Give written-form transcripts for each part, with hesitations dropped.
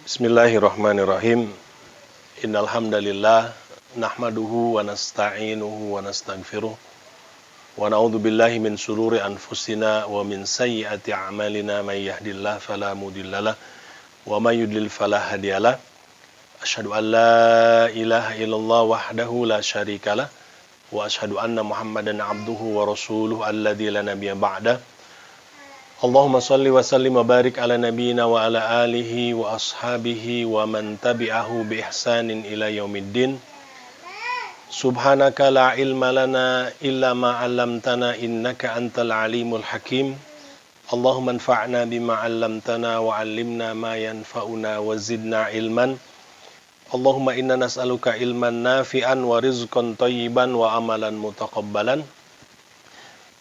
Bismillahirrahmanirrahim. Innal hamdalillah nahmaduhu wa nasta'inuhu wa nastaghfiruh wa na'udzu billahi min shururi anfusina wa min sayyiati a'malina may yahdihillahu fala mudhillalah wa may yudlil fala hadiyalah. Asyhadu an la ilaha illallah wahdahu la syarikalah wa asyhadu anna Muhammadan abduhu wa rasuluhu alladzi la nabiyya ba'dah. Allahumma salli wa sallim wa barik ala nabiyyina wa ala alihi wa ashabihi wa man tabi'ahu bi ihsanin ila yaumiddin. Subhanaka la ilma lana illa ma 'allamtana innaka antal alimul hakim. Allahumma anfa'na bima 'allamtana wa 'allimna ma yanfa'una wa zidna ilman. Allahumma inna nas'aluka ilman nafi'an wa rizqan thayyiban wa amalan mutaqabbalan.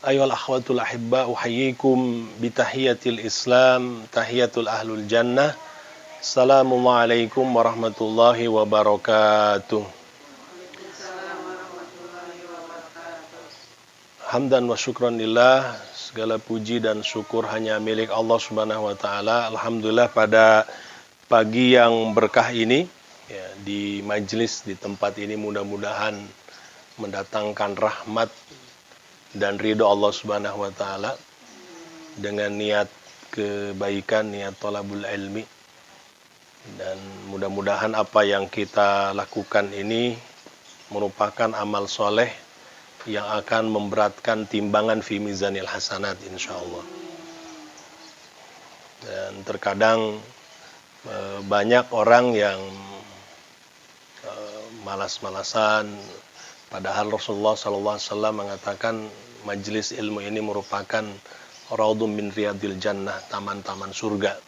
Ayyuhal akhwatul ahibba, uhayyikum bitahiyatil Islam, tahiyatul ahlul jannah. Assalamualaikum warahmatullahi wabarakatuh. Hamdan wa syukran lillah, segala puji dan syukur hanya milik Allah Subhanahu wa taala. Alhamdulillah pada pagi yang berkah ini ya, di majelis di tempat ini mudah-mudahan mendatangkan rahmat dan ridho Allah Subhanahu wa taala dengan niat kebaikan, niat thalabul ilmi, dan mudah-mudahan apa yang kita lakukan ini merupakan amal soleh yang akan memberatkan timbangan fi mizanil hasanat insyaallah. Dan terkadang banyak orang yang malas-malasan, padahal Rasulullah SAW mengatakan majelis ilmu ini merupakan raudhum min riyadil jannah, taman-taman surga.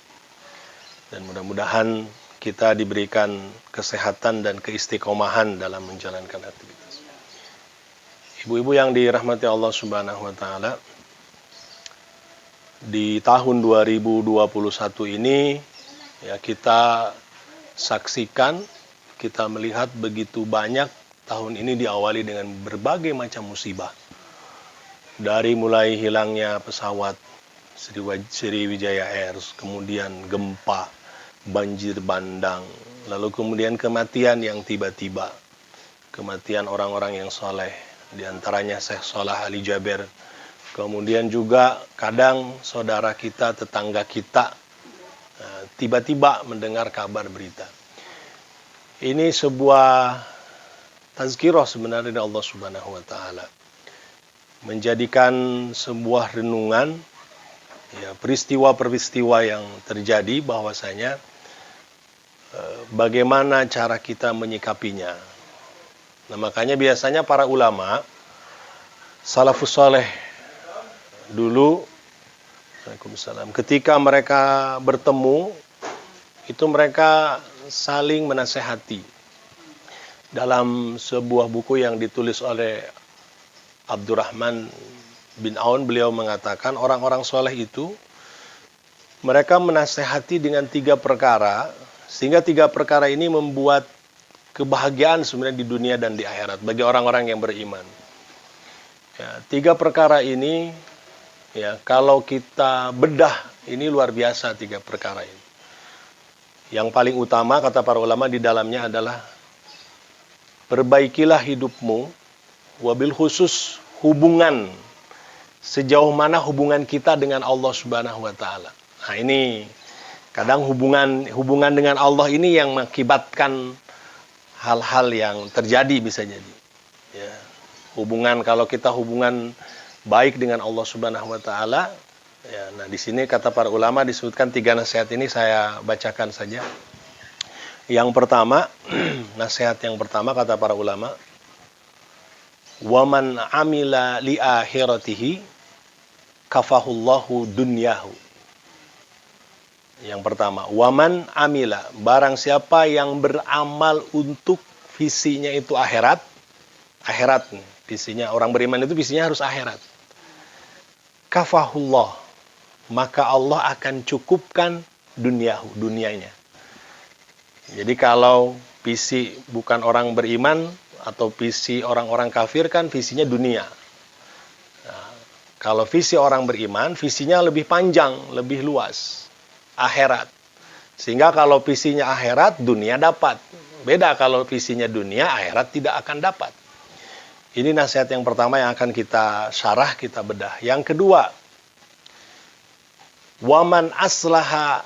Dan mudah-mudahan kita diberikan kesehatan dan keistiqomahan dalam menjalankan aktivitas. Ibu-ibu yang dirahmati Allah Subhanahu wa taala, di tahun 2021 ini ya kita saksikan, kita melihat begitu banyak. Tahun ini diawali dengan berbagai macam musibah. Dari mulai hilangnya pesawat Sriwijaya Air, kemudian gempa, banjir bandang, lalu kemudian kematian yang tiba-tiba. Kematian orang-orang yang soleh, diantaranya Syekh Salah Ali Jaber. Kemudian juga kadang saudara kita, tetangga kita, tiba-tiba mendengar kabar berita. Ini sebuah tazkirah sebenarnya dari Allah Subhanahu wa taala, menjadikan sebuah renungan ya, peristiwa-peristiwa yang terjadi, bahwasanya bagaimana cara kita menyikapinya. Nah, makanya biasanya para ulama salafus saleh dulu, Waalaikumsalam, ketika mereka bertemu itu mereka saling menasehati. Dalam sebuah buku yang ditulis oleh Abdurrahman bin Aun, beliau mengatakan orang-orang soleh itu mereka menasehati dengan 3 perkara, sehingga 3 perkara ini membuat kebahagiaan sebenarnya di dunia dan di akhirat bagi orang-orang yang beriman. Ya, 3 perkara ini ya, kalau kita bedah, ini luar biasa 3 perkara ini. Yang paling utama kata para ulama di dalamnya adalah perbaikilah hidupmu, wabil khusus hubungan, sejauh mana hubungan kita dengan Allah Subhanahu wa taala. Nah, ini kadang hubungan dengan Allah ini yang mengakibatkan hal-hal yang terjadi, bisa jadi. Ya, kalau kita hubungan baik dengan Allah Subhanahu wa taala, ya, nah di sini kata para ulama disebutkan 3 nasihat ini, saya bacakan saja. Yang pertama, nasihat yang pertama kata para ulama, waman amila li akhiratihi kafahullahu dunyahu. Yang pertama, waman amila, barang siapa yang beramal untuk visinya itu akhirat. Akhirat nih, visinya orang beriman itu visinya harus akhirat. Kafahullah, maka Allah akan cukupkan dunianya. Jadi kalau visi bukan orang beriman atau visi orang-orang kafir kan visinya dunia. Nah, kalau visi orang beriman, visinya lebih panjang, lebih luas, akhirat. Sehingga kalau visinya akhirat, dunia dapat. Beda kalau visinya dunia, akhirat tidak akan dapat. Ini nasihat yang pertama yang akan kita syarah, kita bedah. Yang kedua, waman aslaha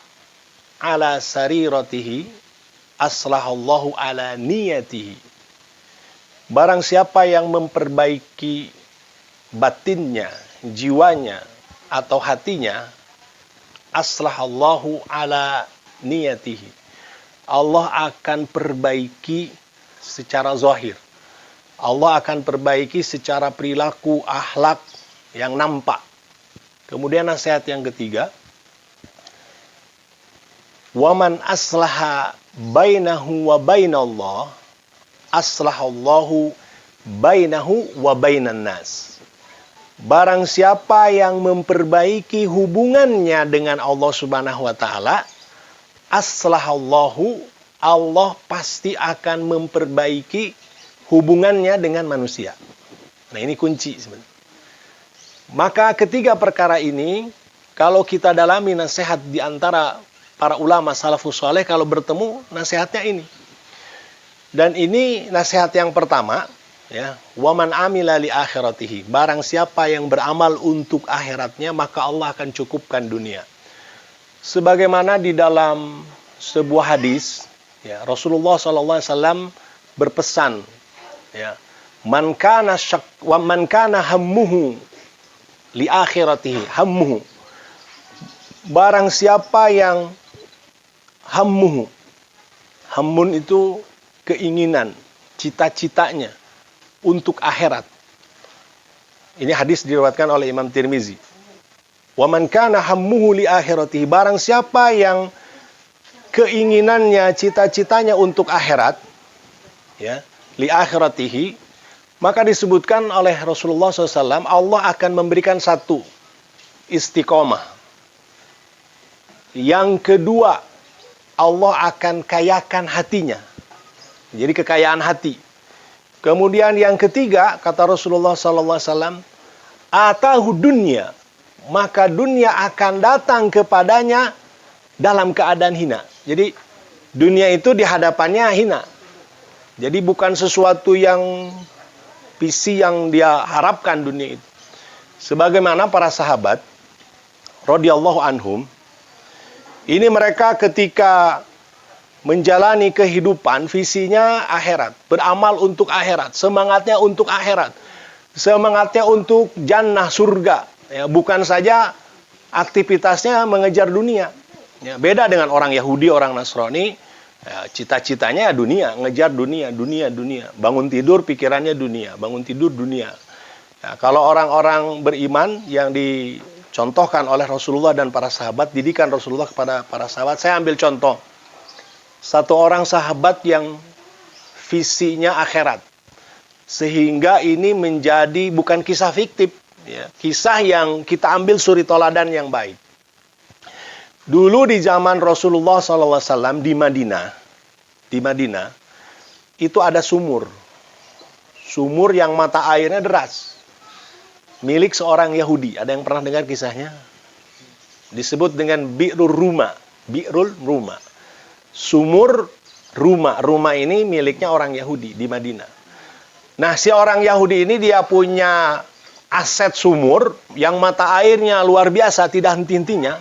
ala sariratihi aslahallahu ala niyatihi. Barang siapa yang memperbaiki batinnya, jiwanya, atau hatinya, aslahallahu ala niyatihi. Allah akan perbaiki secara zahir. Allah akan perbaiki secara perilaku, akhlak yang nampak. Kemudian nasihat yang ketiga, waman aslaha bainahu wa bainallah aslahallahu bainahu wa bainan nas. Barang siapa yang memperbaiki hubungannya dengan Allah Subhanahu wa taala, aslahallahu, Allah pasti akan memperbaiki hubungannya dengan manusia. Nah, ini kunci sebenarnya. Maka ketiga perkara ini, kalau kita dalami nasihat di antara para ulama salafus saleh, kalau bertemu nasihatnya ini. Dan ini nasihat yang pertama, ya, waman amila li akhiratihi. Barang siapa yang beramal untuk akhiratnya, maka Allah akan cukupkan dunia. Sebagaimana di dalam sebuah hadis, ya, Rasulullah SAW berpesan, ya, man kana hammuhu li akhiratihi hammuhu. Barang siapa yang hammuhu, hammun itu keinginan, cita-citanya untuk akhirat. Ini hadis diriwayatkan oleh Imam Tirmizi. Wa man kana hammuhu li akhiratihi, barang siapa yang keinginannya, cita-citanya untuk akhirat, ya, li akhiratihi, maka disebutkan oleh Rasulullah SAW, Allah akan memberikan satu, istiqomah. Yang kedua, Allah akan kayakan hatinya. Jadi kekayaan hati. Kemudian yang ketiga, kata Rasulullah SAW, atahu dunya, maka dunia akan datang kepadanya dalam keadaan hina. Jadi dunia itu di hadapannya hina. Jadi bukan sesuatu yang visi yang dia harapkan dunia itu. Sebagaimana para sahabat radhiyallahu anhum, ini mereka ketika menjalani kehidupan, visinya akhirat, beramal untuk akhirat, semangatnya untuk akhirat, semangatnya untuk jannah, surga. Ya, bukan saja aktivitasnya mengejar dunia. Ya, beda dengan orang Yahudi, orang Nasrani, ya, cita-citanya dunia, ngejar dunia, dunia. Bangun tidur pikirannya dunia, bangun tidur dunia. Ya, kalau orang-orang beriman yang dicontohkan oleh Rasulullah dan para sahabat, didikan Rasulullah kepada para sahabat, saya ambil contoh. Satu orang sahabat yang visinya akhirat. Sehingga ini menjadi bukan kisah fiktif, ya, kisah yang kita ambil suri toladan yang baik. Dulu di zaman Rasulullah SAW di Madinah, itu ada sumur. Sumur yang mata airnya deras. Milik seorang Yahudi. Ada yang pernah dengar kisahnya? Disebut dengan Bi'rul Ruma. Bi'rul Ruma. Sumur Ruma. Ruma ini miliknya orang Yahudi di Madinah. Nah, si orang Yahudi ini dia punya aset sumur yang mata airnya luar biasa, tidak henti-hentinya.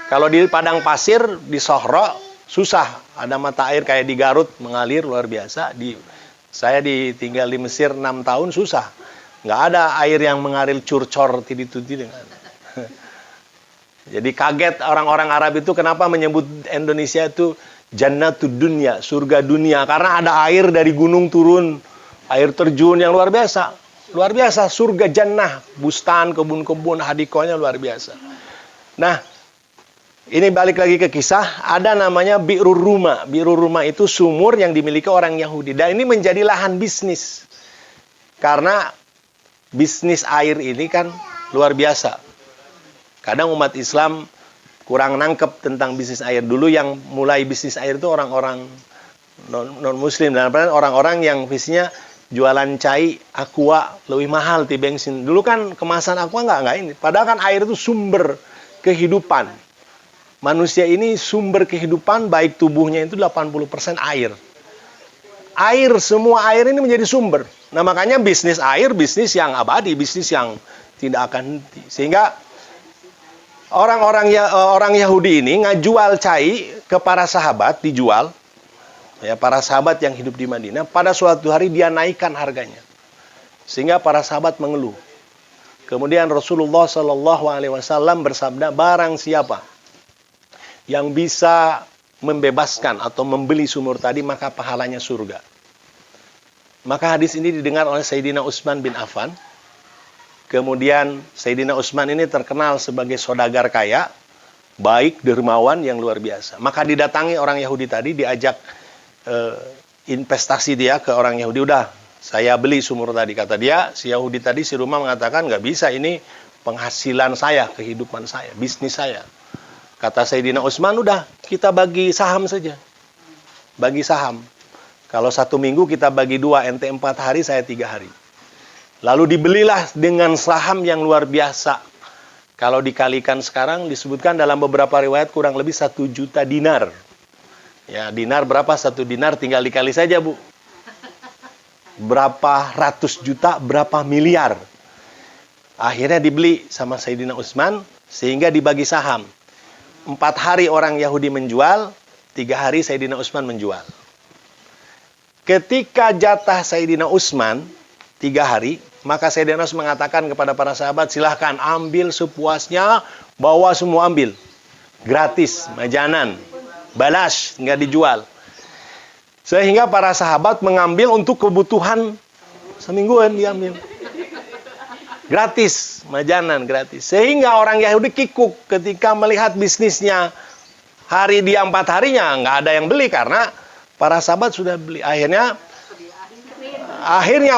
Kalau di padang pasir, di Sohro, susah. Ada mata air kayak di Garut mengalir luar biasa. Saya ditinggal di Mesir 6 tahun, susah. Nggak ada air yang mengalir curcor tidi-tudi dengan. Jadi kaget orang-orang Arab itu kenapa menyebut Indonesia itu Jannatud Dunya, surga dunia, karena ada air dari gunung turun, air terjun yang luar biasa. Luar biasa, surga jannah, bustan, kebun-kebun, hadikonya luar biasa. Nah, ini balik lagi ke kisah, ada namanya Bi'rul Ruma. Bi'rul Ruma itu sumur yang dimiliki orang Yahudi. Dan ini menjadi lahan bisnis. Karena bisnis air ini kan luar biasa. Kadang umat Islam kurang nangkep tentang bisnis air. Dulu yang mulai bisnis air itu orang-orang non-muslim. Dan orang-orang yang visinya jualan cai, aqua, lebih mahal di bensin. Dulu kan kemasan aqua nggak ini. Padahal kan air itu sumber kehidupan. manusia ini sumber kehidupan baik tubuhnya itu 80% air. Air, semua air ini menjadi sumber. Nah, makanya bisnis air, bisnis yang abadi, bisnis yang tidak akan henti. Sehingga orang Yahudi ini ngajual cai ke para sahabat, dijual. Ya, para sahabat yang hidup di Madinah, pada suatu hari dia naikkan harganya. Sehingga para sahabat mengeluh. Kemudian Rasulullah Shallallahu Alaihi Wasallam bersabda, barang siapa yang bisa membebaskan atau membeli sumur tadi, maka pahalanya surga. Maka hadis ini didengar oleh Sayyidina Utsman bin Affan. Kemudian Sayyidina Utsman ini terkenal sebagai saudagar kaya, baik, dermawan yang luar biasa. Maka didatangi orang Yahudi tadi, diajak investasi dia ke orang Yahudi. Udah, saya beli sumur tadi. Kata dia, si Yahudi tadi, si rumah mengatakan, nggak bisa, ini penghasilan saya, kehidupan saya, bisnis saya. Kata Sayyidina Utsman, udah, kita bagi saham saja. Bagi saham. Kalau 1 minggu kita bagi 2, ente 4 hari, saya 3 hari. Lalu dibelilah dengan saham yang luar biasa. Kalau dikalikan sekarang, disebutkan dalam beberapa riwayat kurang lebih 1 juta dinar. Ya, dinar berapa? 1 dinar tinggal dikali saja, Bu. Berapa ratus juta, berapa miliar. Akhirnya dibeli sama Sayyidina Utsman, sehingga dibagi saham. 4 hari orang Yahudi menjual, 3 hari Sayyidina Utsman menjual. Ketika jatah Sayyidina Utsman 3 hari, maka Sayyidina Utsman mengatakan kepada para sahabat, silahkan ambil sepuasnya, bawa semua ambil. Gratis, majanan, balas, nggak dijual. Sehingga para sahabat mengambil untuk kebutuhan semingguan, diambil. Gratis, majanan, gratis. Sehingga orang Yahudi kikuk ketika melihat bisnisnya. Hari dia 4 harinya, nggak ada yang beli karena para sahabat sudah beli. Akhirnya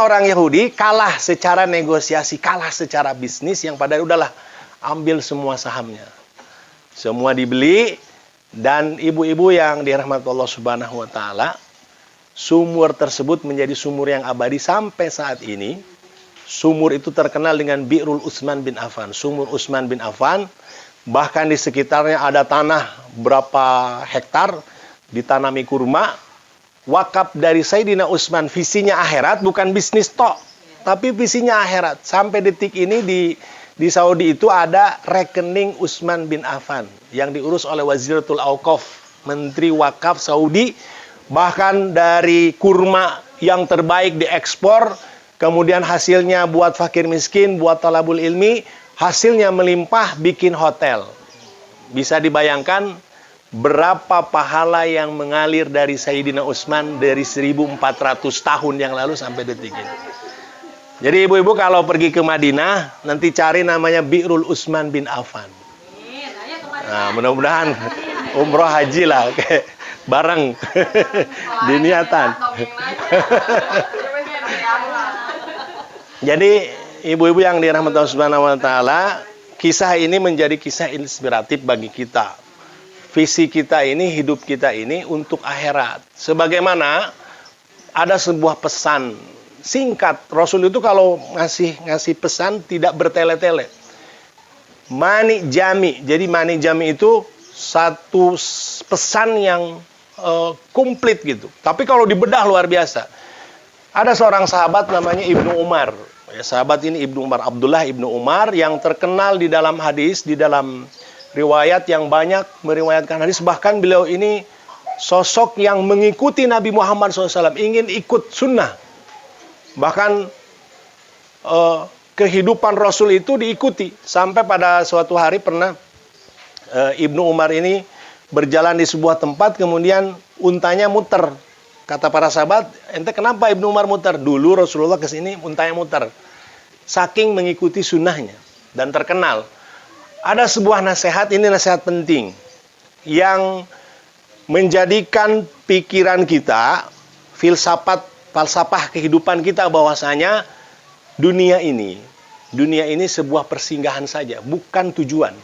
orang Yahudi kalah secara negosiasi, kalah secara bisnis, yang pada udahlah, ambil semua sahamnya. Semua dibeli. Dan ibu-ibu yang dirahmati Allah Subhanahu wa Ta'ala, sumur tersebut menjadi sumur yang abadi sampai saat ini. Sumur itu terkenal dengan Bi'rul Utsman bin Affan, sumur Utsman bin Affan. Bahkan di sekitarnya ada tanah berapa hektar ditanami kurma. Wakaf dari Sayyidina Utsman, visinya akhirat, bukan bisnis tok, tapi visinya akhirat. Sampai detik ini di Saudi itu ada rekening Utsman bin Affan yang diurus oleh Waziratul Auqaf, Menteri Wakaf Saudi. Bahkan dari kurma yang terbaik diekspor, kemudian hasilnya buat fakir miskin, buat talabul ilmi, hasilnya melimpah, bikin hotel. Bisa dibayangkan berapa pahala yang mengalir dari Sayyidina Utsman dari 1400 tahun yang lalu sampai detik ini. Jadi ibu-ibu kalau pergi ke Madinah, nanti cari namanya Bi'rul Utsman bin Affan. Nah, mudah-mudahan umroh haji lah, bareng diniatan. Jadi ibu-ibu yang dirahmati Allah Subhanahu wa Ta'ala, kisah ini menjadi kisah inspiratif bagi kita. Visi kita ini, hidup kita ini untuk akhirat. Sebagaimana ada sebuah pesan singkat. Rasul itu kalau ngasih pesan tidak bertele-tele. Mani jami. Jadi mani jami itu satu pesan yang komplit gitu. Tapi kalau dibedah luar biasa. Ada seorang sahabat namanya Ibnu Umar. Ya, sahabat ini Ibnu Umar, Abdullah Ibnu Umar, yang terkenal di dalam hadis, di dalam riwayat yang banyak meriwayatkan hadis. Bahkan beliau ini sosok yang mengikuti Nabi Muhammad SAW, ingin ikut sunnah. Bahkan kehidupan Rasul itu diikuti. Sampai pada suatu hari pernah Ibnu Umar ini berjalan di sebuah tempat, kemudian untanya muter. Kata para sahabat, ente kenapa Ibnu Umar muter? Dulu Rasulullah kesini, untanya muter. Saking mengikuti sunnahnya. Dan terkenal. Ada sebuah nasihat, ini nasihat penting. Yang menjadikan pikiran kita, falsafah kehidupan kita, bahwasanya dunia ini sebuah persinggahan saja, bukan tujuan.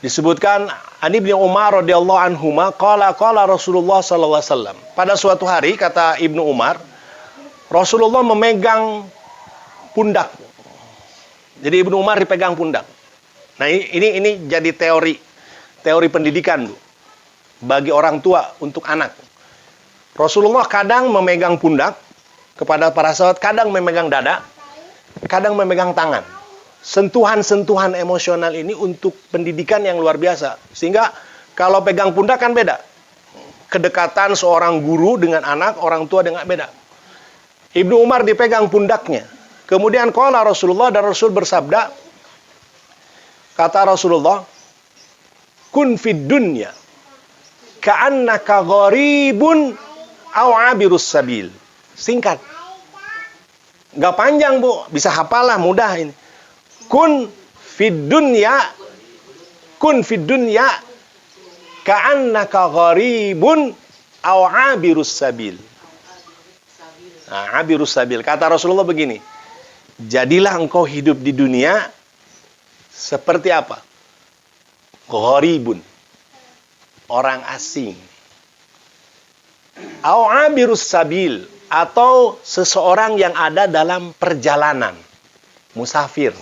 Disebutkan Ani bin Umar radhiyallahu anhuma qala Rasulullah sallallahu alaihi wasallam. Pada suatu hari kata Ibnu Umar, Rasulullah memegang pundak. Jadi Ibnu Umar dipegang pundak. Nah, ini jadi teori pendidikan, Bu, bagi orang tua untuk anak. Rasulullah kadang memegang pundak kepada para sahabat, kadang memegang dada, kadang memegang tangan. Sentuhan-sentuhan emosional ini untuk pendidikan yang luar biasa. Sehingga kalau pegang pundak kan beda. Kedekatan seorang guru dengan anak, orang tua dengan beda. Ibnu Umar dipegang pundaknya. Kemudian qala Rasulullah, dan Rasul bersabda, kata Rasulullah, kun fid dunya ka'annaka gharibun aw 'abirus sabil. Singkat. Enggak panjang, Bu. Bisa hafalah, mudah ini. Kun fid dunya ka'annaka gharibun aw 'abirus sabil. Nah, 'abirus sabil. Kata Rasulullah begini, jadilah engkau hidup di dunia seperti apa? Gharibun, orang asing. Au abirus sabil, atau seseorang yang ada dalam perjalanan, musafir.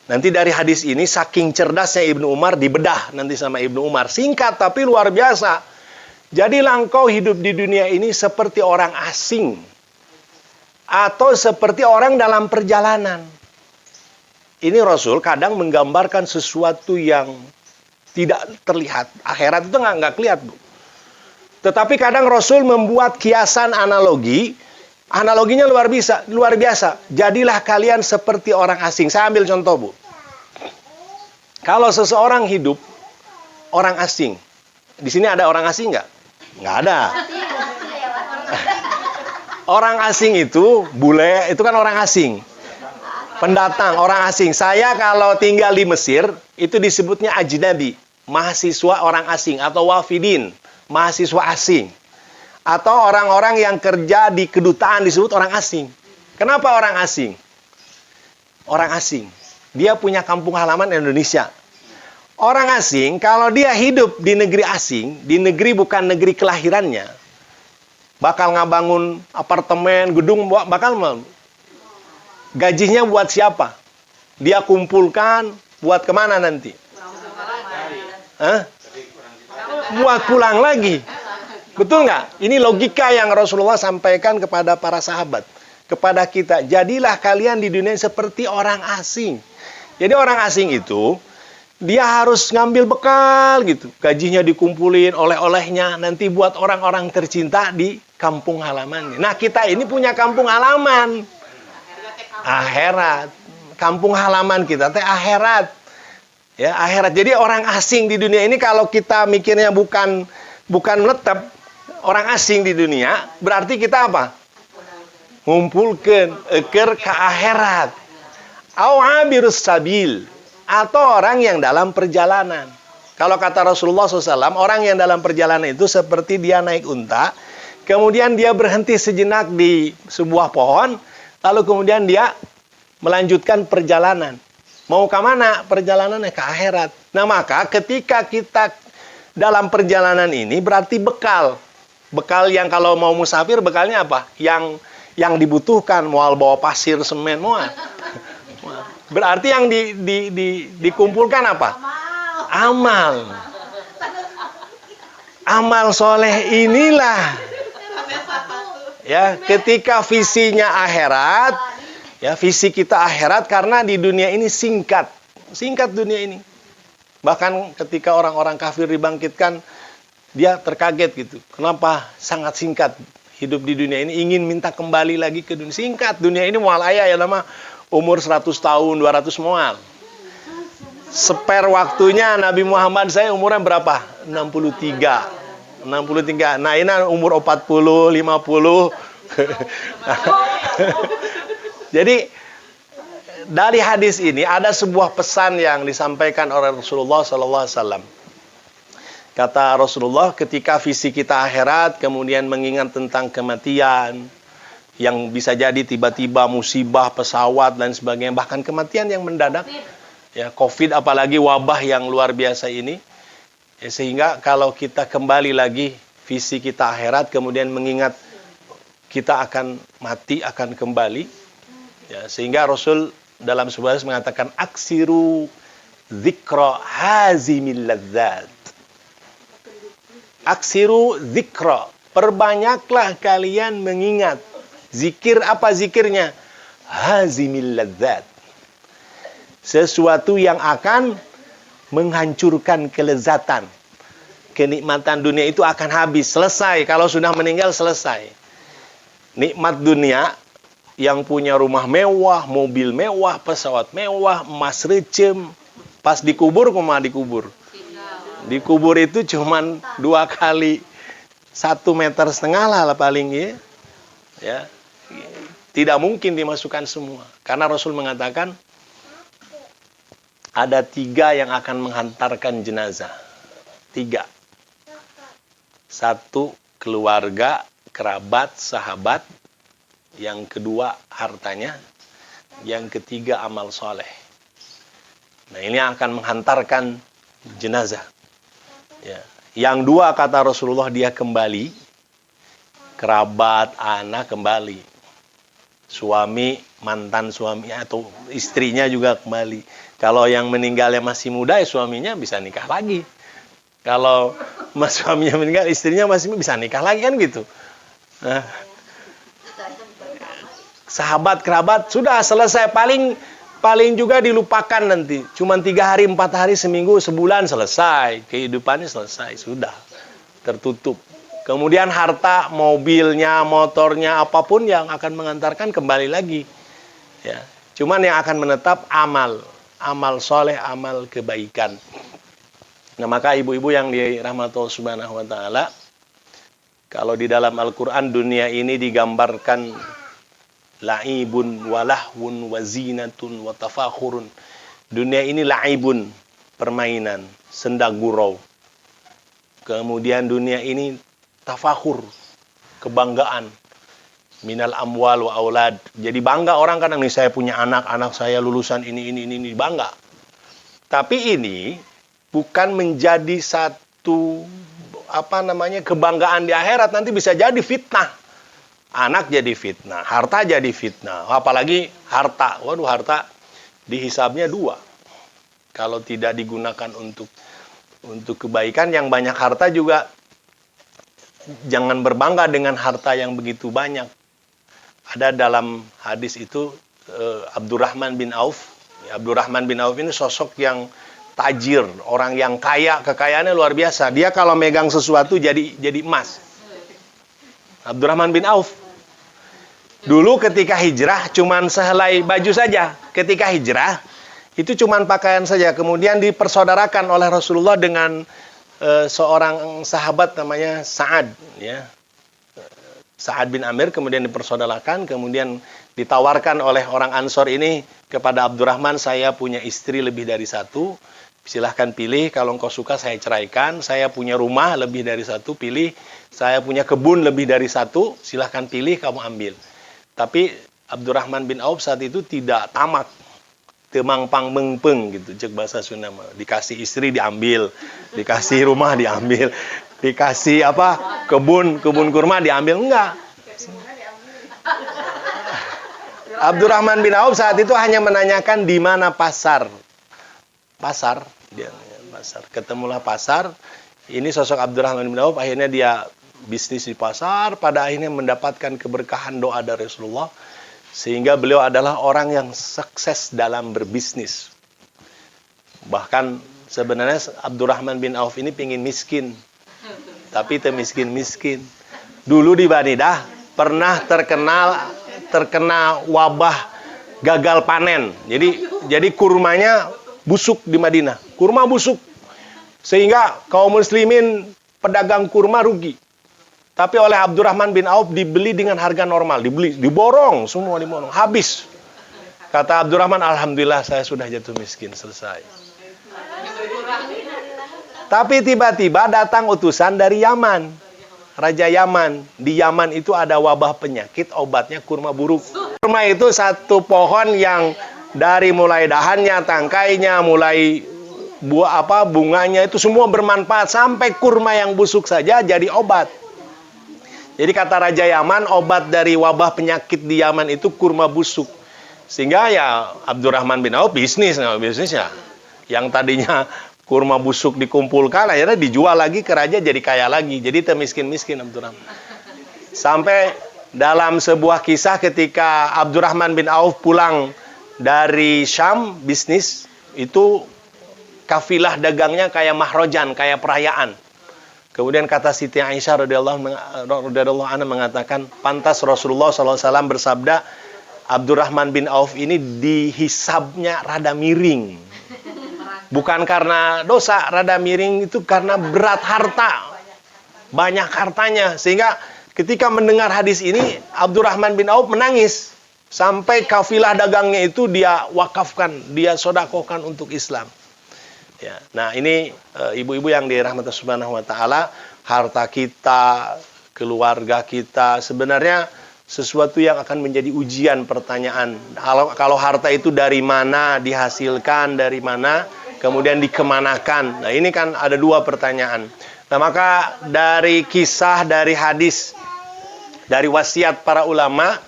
Nanti dari hadis ini, saking cerdasnya Ibnu Umar, dibedah nanti sama Ibnu Umar. Singkat tapi luar biasa. Jadilah engkau hidup di dunia ini seperti orang asing, atau seperti orang dalam perjalanan. Ini Rasul kadang menggambarkan sesuatu yang tidak terlihat. Akhirat itu nggak kelihatan, Bu. Tetapi kadang Rasul membuat kiasan analogi. Analoginya luar biasa. Jadilah kalian seperti orang asing. Saya ambil contoh, Bu. Kalau seseorang hidup orang asing, di sini ada orang asing nggak? Nggak ada. Orang asing itu, bule, itu kan orang asing. Pendatang, orang asing. Saya kalau tinggal di Mesir, itu disebutnya ajnabi, mahasiswa orang asing, atau wafidin, mahasiswa asing. Atau orang-orang yang kerja di kedutaan disebut orang asing. Kenapa orang asing? Orang asing, dia punya kampung halaman Indonesia. Orang asing, kalau dia hidup di negeri asing, di negeri bukan negeri kelahirannya, bakal ngabangun apartemen, gedung, bakal gajinya buat siapa? Dia kumpulkan buat kemana nanti? Buat pulang lagi. Betul nggak? Ini logika yang Rasulullah sampaikan kepada para sahabat, kepada kita. Jadilah kalian di dunia seperti orang asing. Jadi orang asing itu, dia harus ngambil bekal gitu. Gajinya dikumpulin, oleh-olehnya nanti buat orang-orang tercinta di kampung halamannya. Nah, kita ini punya kampung halaman. Akhirat. Kampung halaman kita teh akhirat. Ya, akhirat. Jadi orang asing di dunia ini, kalau kita mikirnya bukan menetap, orang asing di dunia, berarti kita apa? Ngumpulkan eker ke akhirat. Au abirus sabil, atau orang yang dalam perjalanan. Kalau kata Rasulullah SAW, orang yang dalam perjalanan itu seperti dia naik unta, kemudian dia berhenti sejenak di sebuah pohon, lalu kemudian dia melanjutkan perjalanan. Mau ke mana? Perjalanannya ke akhirat. Nah, maka ketika kita dalam perjalanan ini berarti bekal. Bekal yang kalau mau musafir, bekalnya apa? Yang dibutuhkan, mau bawa pasir, semen, mau. Berarti yang dikumpulkan apa? Amal. Amal soleh inilah. Ya, ketika visinya akhirat, ya, visi kita akhirat, karena di dunia ini singkat dunia ini. Bahkan ketika orang-orang kafir dibangkitkan, dia terkaget gitu. Kenapa sangat singkat hidup di dunia ini, ingin minta kembali lagi ke dunia. Singkat dunia ini, mual ayah ya nama umur 100 tahun, 200 mual. Spare waktunya Nabi Muhammad saya umurnya berapa? 63. Nah, ini umur 40, 50. Jadi dari hadis ini ada sebuah pesan yang disampaikan oleh Rasulullah SAW. Kata Rasulullah, ketika visi kita akhirat, kemudian mengingat tentang kematian, yang bisa jadi tiba-tiba musibah, pesawat, dan sebagainya, bahkan kematian yang mendadak, ya, COVID, apalagi wabah yang luar biasa ini, ya, sehingga kalau kita kembali lagi, visi kita akhirat, kemudian mengingat kita akan mati, akan kembali, ya, sehingga Rasul dalam sebuah hadis mengatakan, aksiru dzikra hazimil ladzat. Aksiru dzikra, perbanyaklah kalian mengingat. Zikir, apa zikirnya? Hazimil ladzat, sesuatu yang akan menghancurkan kelezatan. Kenikmatan dunia itu akan habis, selesai. Kalau sudah meninggal, selesai. Nikmat dunia, yang punya rumah mewah, mobil mewah, pesawat mewah, emas recem, pas dikubur, kumaha dikubur? Dikubur itu cuman 2 kali 1,5 meter lah paling ya. Tidak mungkin dimasukkan semua. Karena Rasul mengatakan ada 3 yang akan menghantarkan jenazah. 3. 1, keluarga, kerabat, sahabat. Yang kedua, hartanya. Yang ketiga, amal soleh. Nah, ini akan menghantarkan jenazah. Ya. Yang 2, kata Rasulullah, dia kembali. Kerabat, anak kembali. Suami, mantan suami atau istrinya juga kembali. Kalau yang meninggalnya masih muda, ya suaminya bisa nikah lagi. Kalau suaminya meninggal, istrinya masih bisa nikah lagi, kan gitu. Nah, sahabat, kerabat, sudah selesai. Paling juga dilupakan nanti. Cuman 3 hari, 4 hari, seminggu, sebulan selesai. Kehidupannya selesai, sudah. Tertutup. Kemudian harta, mobilnya, motornya, apapun yang akan mengantarkan kembali lagi. Ya. Cuman yang akan menetap amal soleh, amal kebaikan. Nah, maka ibu-ibu yang dirahmati Allah Subhanahu wa taala, kalau di dalam Al-Qur'an dunia ini digambarkan la'ibun walahwun wazinatun watafakhurun. Dunia ini la'ibun, permainan, senda gurau. Kemudian dunia ini tafakhur, kebanggaan, minal amwal wa aulad. Jadi bangga orang kadang, nih saya punya anak saya lulusan ini bangga. Tapi ini bukan menjadi satu kebanggaan di akhirat, nanti bisa jadi fitnah. Anak jadi fitnah, harta jadi fitnah. Apalagi harta. Waduh, harta dihisabnya 2. Kalau tidak digunakan untuk kebaikan, yang banyak harta juga jangan berbangga dengan harta yang begitu banyak. Ada dalam hadis itu Abdurrahman bin Auf. Abdurrahman bin Auf ini sosok yang tajir, orang yang kaya, kekayaannya luar biasa. Dia kalau megang sesuatu jadi emas. Abdurrahman bin Auf. Dulu ketika hijrah cuman sehelai baju saja. Ketika hijrah itu cuman pakaian saja. Kemudian dipersaudarakan oleh Rasulullah dengan seorang sahabat namanya Sa'ad, ya. Sa'ad bin Amir, kemudian dipersaudarakan, kemudian ditawarkan oleh orang Ansor ini kepada Abdurrahman, saya punya istri lebih dari 1, silahkan pilih, kalau engkau suka saya ceraikan. Saya punya rumah lebih dari 1, pilih. Saya punya kebun lebih dari 1, silahkan pilih, kamu ambil. Tapi Abdurrahman bin Auf saat itu tidak tamak, temang pang mengpeng gitu, cek bahasa Sunda. Dikasih istri diambil, dikasih rumah diambil, dikasih kebun kurma diambil, enggak. Abdurrahman bin Auf saat itu hanya menanyakan di mana pasar. Ketemulah pasar. Ini sosok Abdurrahman bin Auf, akhirnya dia bisnis di pasar, pada akhirnya mendapatkan keberkahan doa dari Rasulullah. Sehingga beliau adalah orang yang sukses dalam berbisnis. Bahkan sebenarnya Abdurrahman bin Auf ini pingin miskin. Tapi itu miskin-miskin. Dulu di Banidah pernah terkena wabah gagal panen. Jadi kurmanya busuk di Madinah. Kurma busuk. Sehingga kaum muslimin pedagang kurma rugi. Tapi oleh Abdurrahman bin Auf dibeli dengan harga normal, diborong, habis. Kata Abdurrahman, alhamdulillah saya sudah jatuh miskin, selesai. Tapi tiba-tiba datang utusan dari Yaman, Raja Yaman. Di Yaman itu ada wabah penyakit, obatnya kurma buruk. Kurma itu satu pohon yang dari mulai dahannya, tangkainya, mulai bunganya itu semua bermanfaat, sampai kurma yang busuk saja jadi obat. Jadi kata Raja Yaman, obat dari wabah penyakit di Yaman itu kurma busuk. Sehingga ya Abdurrahman bin Auf bisnisnya. Yang tadinya kurma busuk dikumpulkan, akhirnya dijual lagi ke raja jadi kaya lagi. Jadi termiskin-miskin Abdurrahman. Sampai dalam sebuah kisah ketika Abdurrahman bin Auf pulang dari Syam bisnis, itu kafilah dagangnya kayak mahrojan, kayak perayaan. Kemudian kata Siti Aisyah radhiyallahu anha mengatakan, pantas Rasulullah SAW bersabda, Abdurrahman bin Auf ini dihisabnya rada miring. Bukan karena dosa, rada miring itu karena berat harta. Banyak hartanya. Sehingga ketika mendengar hadis ini, Abdurrahman bin Auf menangis. Sampai kafilah dagangnya itu dia wakafkan, dia sodakohkan untuk Islam. Ya, nah ini ibu-ibu yang dirahmati Subhanahu wa taala, harta kita, keluarga kita sebenarnya sesuatu yang akan menjadi ujian pertanyaan. Kalau harta itu dari mana dihasilkan, dari mana kemudian dikemanakan. Nah, ini kan ada dua pertanyaan. Nah, maka dari kisah, dari hadis, dari wasiat para ulama,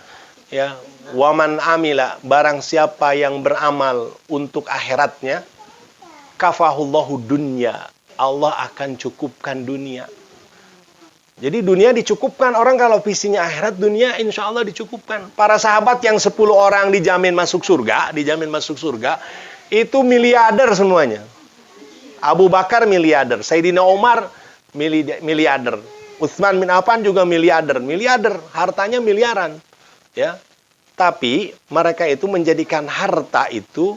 ya, waman amila, barang siapa yang beramal untuk akhiratnya, kafahullahu dunya, Allah akan cukupkan dunia. Jadi dunia dicukupkan. Orang kalau visinya akhirat, dunia insya Allah dicukupkan. Para sahabat yang 10 orang dijamin masuk surga, itu miliarder semuanya. Abu Bakar miliarder, Sayyidina Umar miliarder, Utsman bin Affan juga miliarder, hartanya miliaran. Ya, tapi mereka itu menjadikan harta itu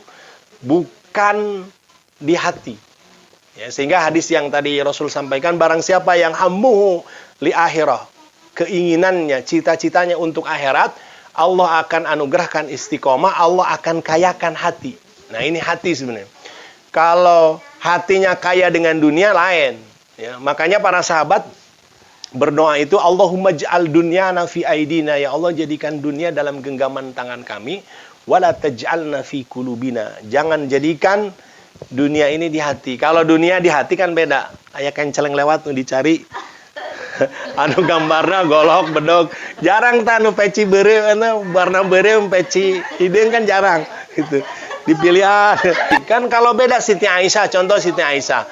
bukan di hati. Ya, sehingga hadis yang tadi Rasul sampaikan, barang siapa yang hammuhu li akhirah, keinginannya, cita-citanya untuk akhirat, Allah akan anugerahkan istiqomah, Allah akan kayakan hati. Nah, ini hati sebenarnya. Kalau hatinya kaya dengan dunia lain, ya, makanya para sahabat berdoa itu, Allahumma ja'al dunyana fi aidina, ya Allah jadikan dunia dalam genggaman tangan kami, wala taj'alna fi qulubina, jangan jadikan dunia ini di hati. Kalau dunia di hati kan beda. Aya kenceleng lewat nu dicari. Anu gambarna golok bedog. Jarang tanu peci beureu anu warna beureu peci hideung kan jarang gitu. Dipilih kan kalau beda Siti Aisyah, contoh Siti Aisyah.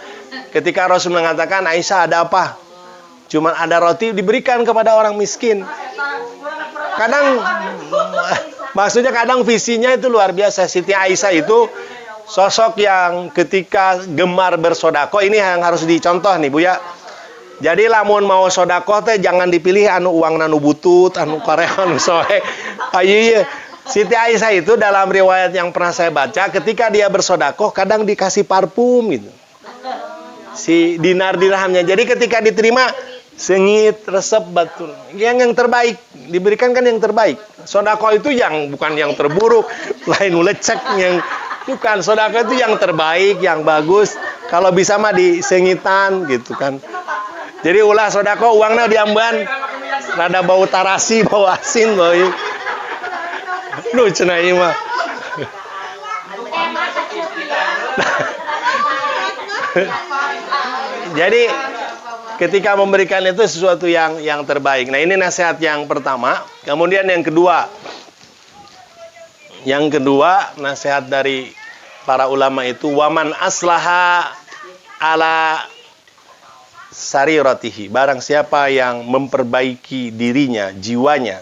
Ketika Rasul mengatakan, Aisyah ada apa? Cuman ada roti, diberikan kepada orang miskin. Kadang maksudnya kadang visinya itu luar biasa. Siti Aisyah itu sosok yang ketika gemar bersodako, ini yang harus dicontoh nih Bu ya. Jadi lamun mau sodako teh jangan dipilih anu uang nanu butut, anu korea, anu soe. Iya. Siti Aisyah itu dalam riwayat yang pernah saya baca, ketika dia bersodako kadang dikasih parfum gitu. Si dinar dirhamnya. Jadi ketika diterima sengit, resep, batul. Yang terbaik, diberikan kan yang terbaik. Sodako itu yang bukan yang terburuk, lain lecek yang bukan, sedekah itu yang terbaik, yang bagus. Kalau bisa mah disengitan gitu kan. Jadi ulah sedekah uangnya diamban rada bau tarasi, bau asin, bau. Duh cenah ieu mah. Jadi ketika memberikan itu sesuatu yang terbaik. Nah, ini nasihat yang pertama. Kemudian yang kedua, nasihat dari para ulama itu, waman aslaha ala sariratihi, barang siapa yang memperbaiki dirinya, jiwanya,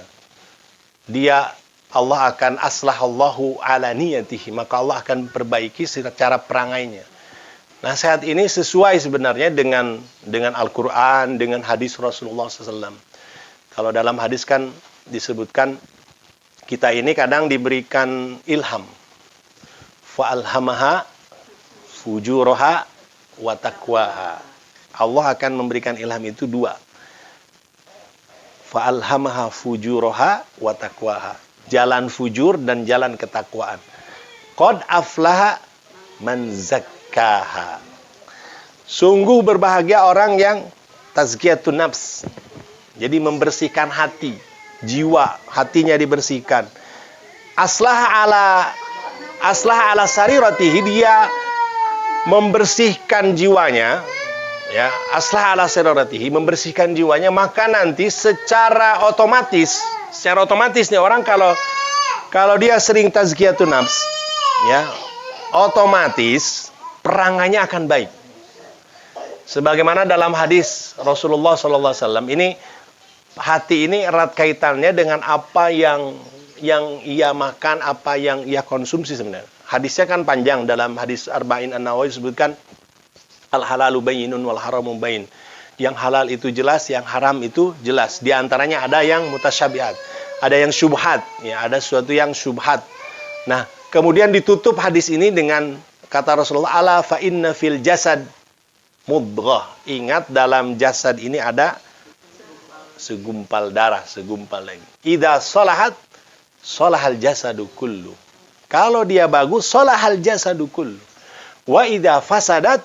dia Allah akan aslahallahu ala niyatihi, maka Allah akan perbaiki secara perangainya. Nasihat ini sesuai sebenarnya dengan Al-Quran, dengan hadis Rasulullah SAW. Kalau dalam hadis kan disebutkan, kita ini kadang diberikan ilham. Fa'alhamaha fujuraha wa taqwaha. Allah akan memberikan ilham itu dua. Fa'alhamaha fujuraha wa taqwaha. Jalan fujur dan jalan ketakwaan. Qad aflaha man zakkaha. Sungguh berbahagia orang yang tazkiyatun nafs. Jadi membersihkan hati, jiwa, hatinya dibersihkan. Aslah ala sariratihi, dia membersihkan jiwanya, ya, aslah ala sariratihi, membersihkan jiwanya, maka nanti secara otomatis nih orang kalau dia sering tazkiyatun nafs, ya, otomatis perangannya akan baik. Sebagaimana dalam hadis Rasulullah SAW, ini hati ini erat kaitannya dengan apa yang ia makan, apa yang ia konsumsi sebenarnya. Hadisnya kan panjang, dalam hadis Arba'in An-Nawawi disebutkan al-halalu bayyinun wal haramu bayin. Yang halal itu jelas, yang haram itu jelas. Di antaranya ada yang mutasyabihat, ada yang syubhat, ya, ada sesuatu yang syubhat. Nah, kemudian ditutup hadis ini dengan kata Rasulullah, ala fa inna fil jasad mudghah. Ingat, dalam jasad ini ada segumpal darah, segumpal lagi. Idza salahat salahal jasadu kullu. Kalau dia bagus, salahal jasadu kullu. Wa idza fasadat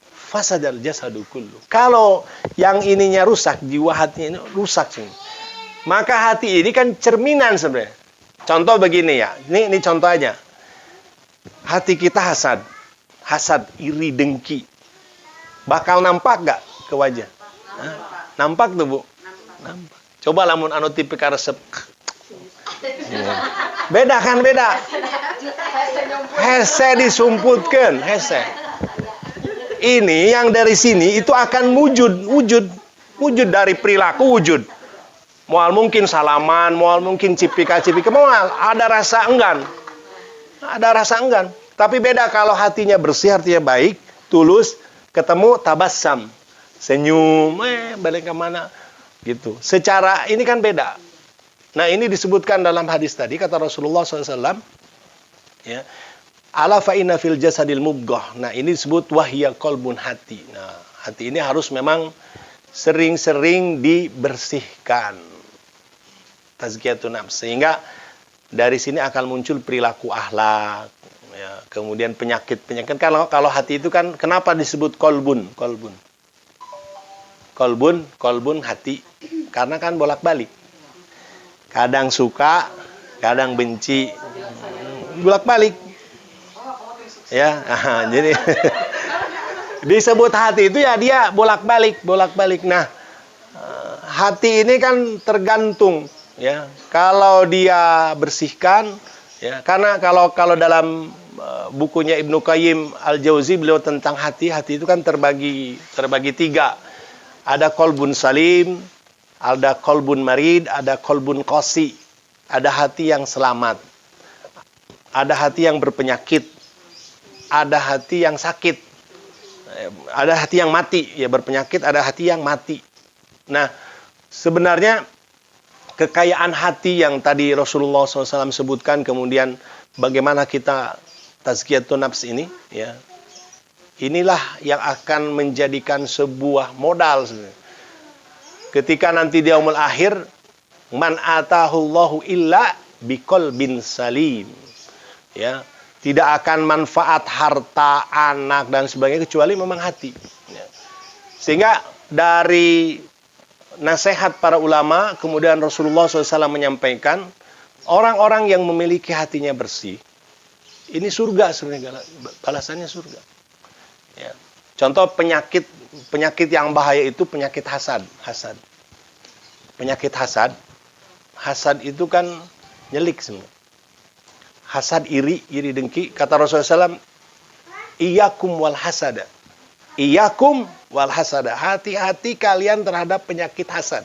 fasadal jasadu kullu. Kalau yang ininya rusak, jiwa hatinya ini rusak sih. Maka hati ini kan cerminan sebenarnya. Contoh begini ya. Ini contoh aja. Hati kita hasad. Hasad, iri, dengki. Bakal nampak gak ke wajah? Nampak tuh, Bu? Nampak. Coba lamun anu tipikal resep. Beda kan, beda. Hese disumputkan, hese. Ini yang dari sini itu akan wujud dari perilaku wujud. Mual mungkin salaman, mual mungkin cipika-cipika, mual ada rasa enggan. Ada rasa enggan. Tapi beda kalau hatinya bersih, artinya baik, tulus, ketemu tabassam, senyum, balik ke mana gitu. Secara ini kan beda. Nah, ini disebutkan dalam hadis tadi, kata Rasulullah SAW, ya, ala fa inna fil jasadil mubghah. Nah, ini disebut wahya qalbun, hati. Nah, hati ini harus memang sering-sering dibersihkan. Tazkiyatun nafs. Sehingga dari sini akan muncul perilaku akhlak, ya, kemudian penyakit-penyakit. Kalau hati itu kan kenapa disebut qalbun? Qalbun hati. Karena kan bolak-balik. Kadang suka, kadang benci. Bolak-balik. Ya, jadi disebut hati itu ya dia bolak-balik. Nah, hati ini kan tergantung, ya. Kalau dia bersihkan, ya, karena kalau dalam bukunya Ibnu Qayyim Al-Jauzi, beliau tentang hati itu kan terbagi 3. Ada qalbun salim, ada qalbun marid, ada qalbun qasi. Ada hati yang selamat. Ada hati yang berpenyakit. Ada hati yang sakit, ada hati yang mati, ya, berpenyakit, ada hati yang mati. Nah, sebenarnya kekayaan hati yang tadi Rasulullah SAW sebutkan, kemudian bagaimana kita tazkiyatun nafs ini, ya, inilah yang akan menjadikan sebuah modal sebenarnya. Ketika nanti di yaumul akhir, man atahullahu illa biqalbin salim, ya. Tidak akan manfaat harta, anak, dan sebagainya kecuali memang hati. Sehingga dari nasihat para ulama, kemudian Rasulullah SAW menyampaikan, orang-orang yang memiliki hatinya bersih, ini surga sebenarnya, balasannya surga. Ya. Contoh penyakit yang bahaya itu penyakit hasad. Penyakit hasad itu kan nyelik sebenarnya. Hasad, iri dengki. Kata Rasulullah SAW, iyakum wal hasada. Iyakum wal hasada. Hati-hati kalian terhadap penyakit hasad.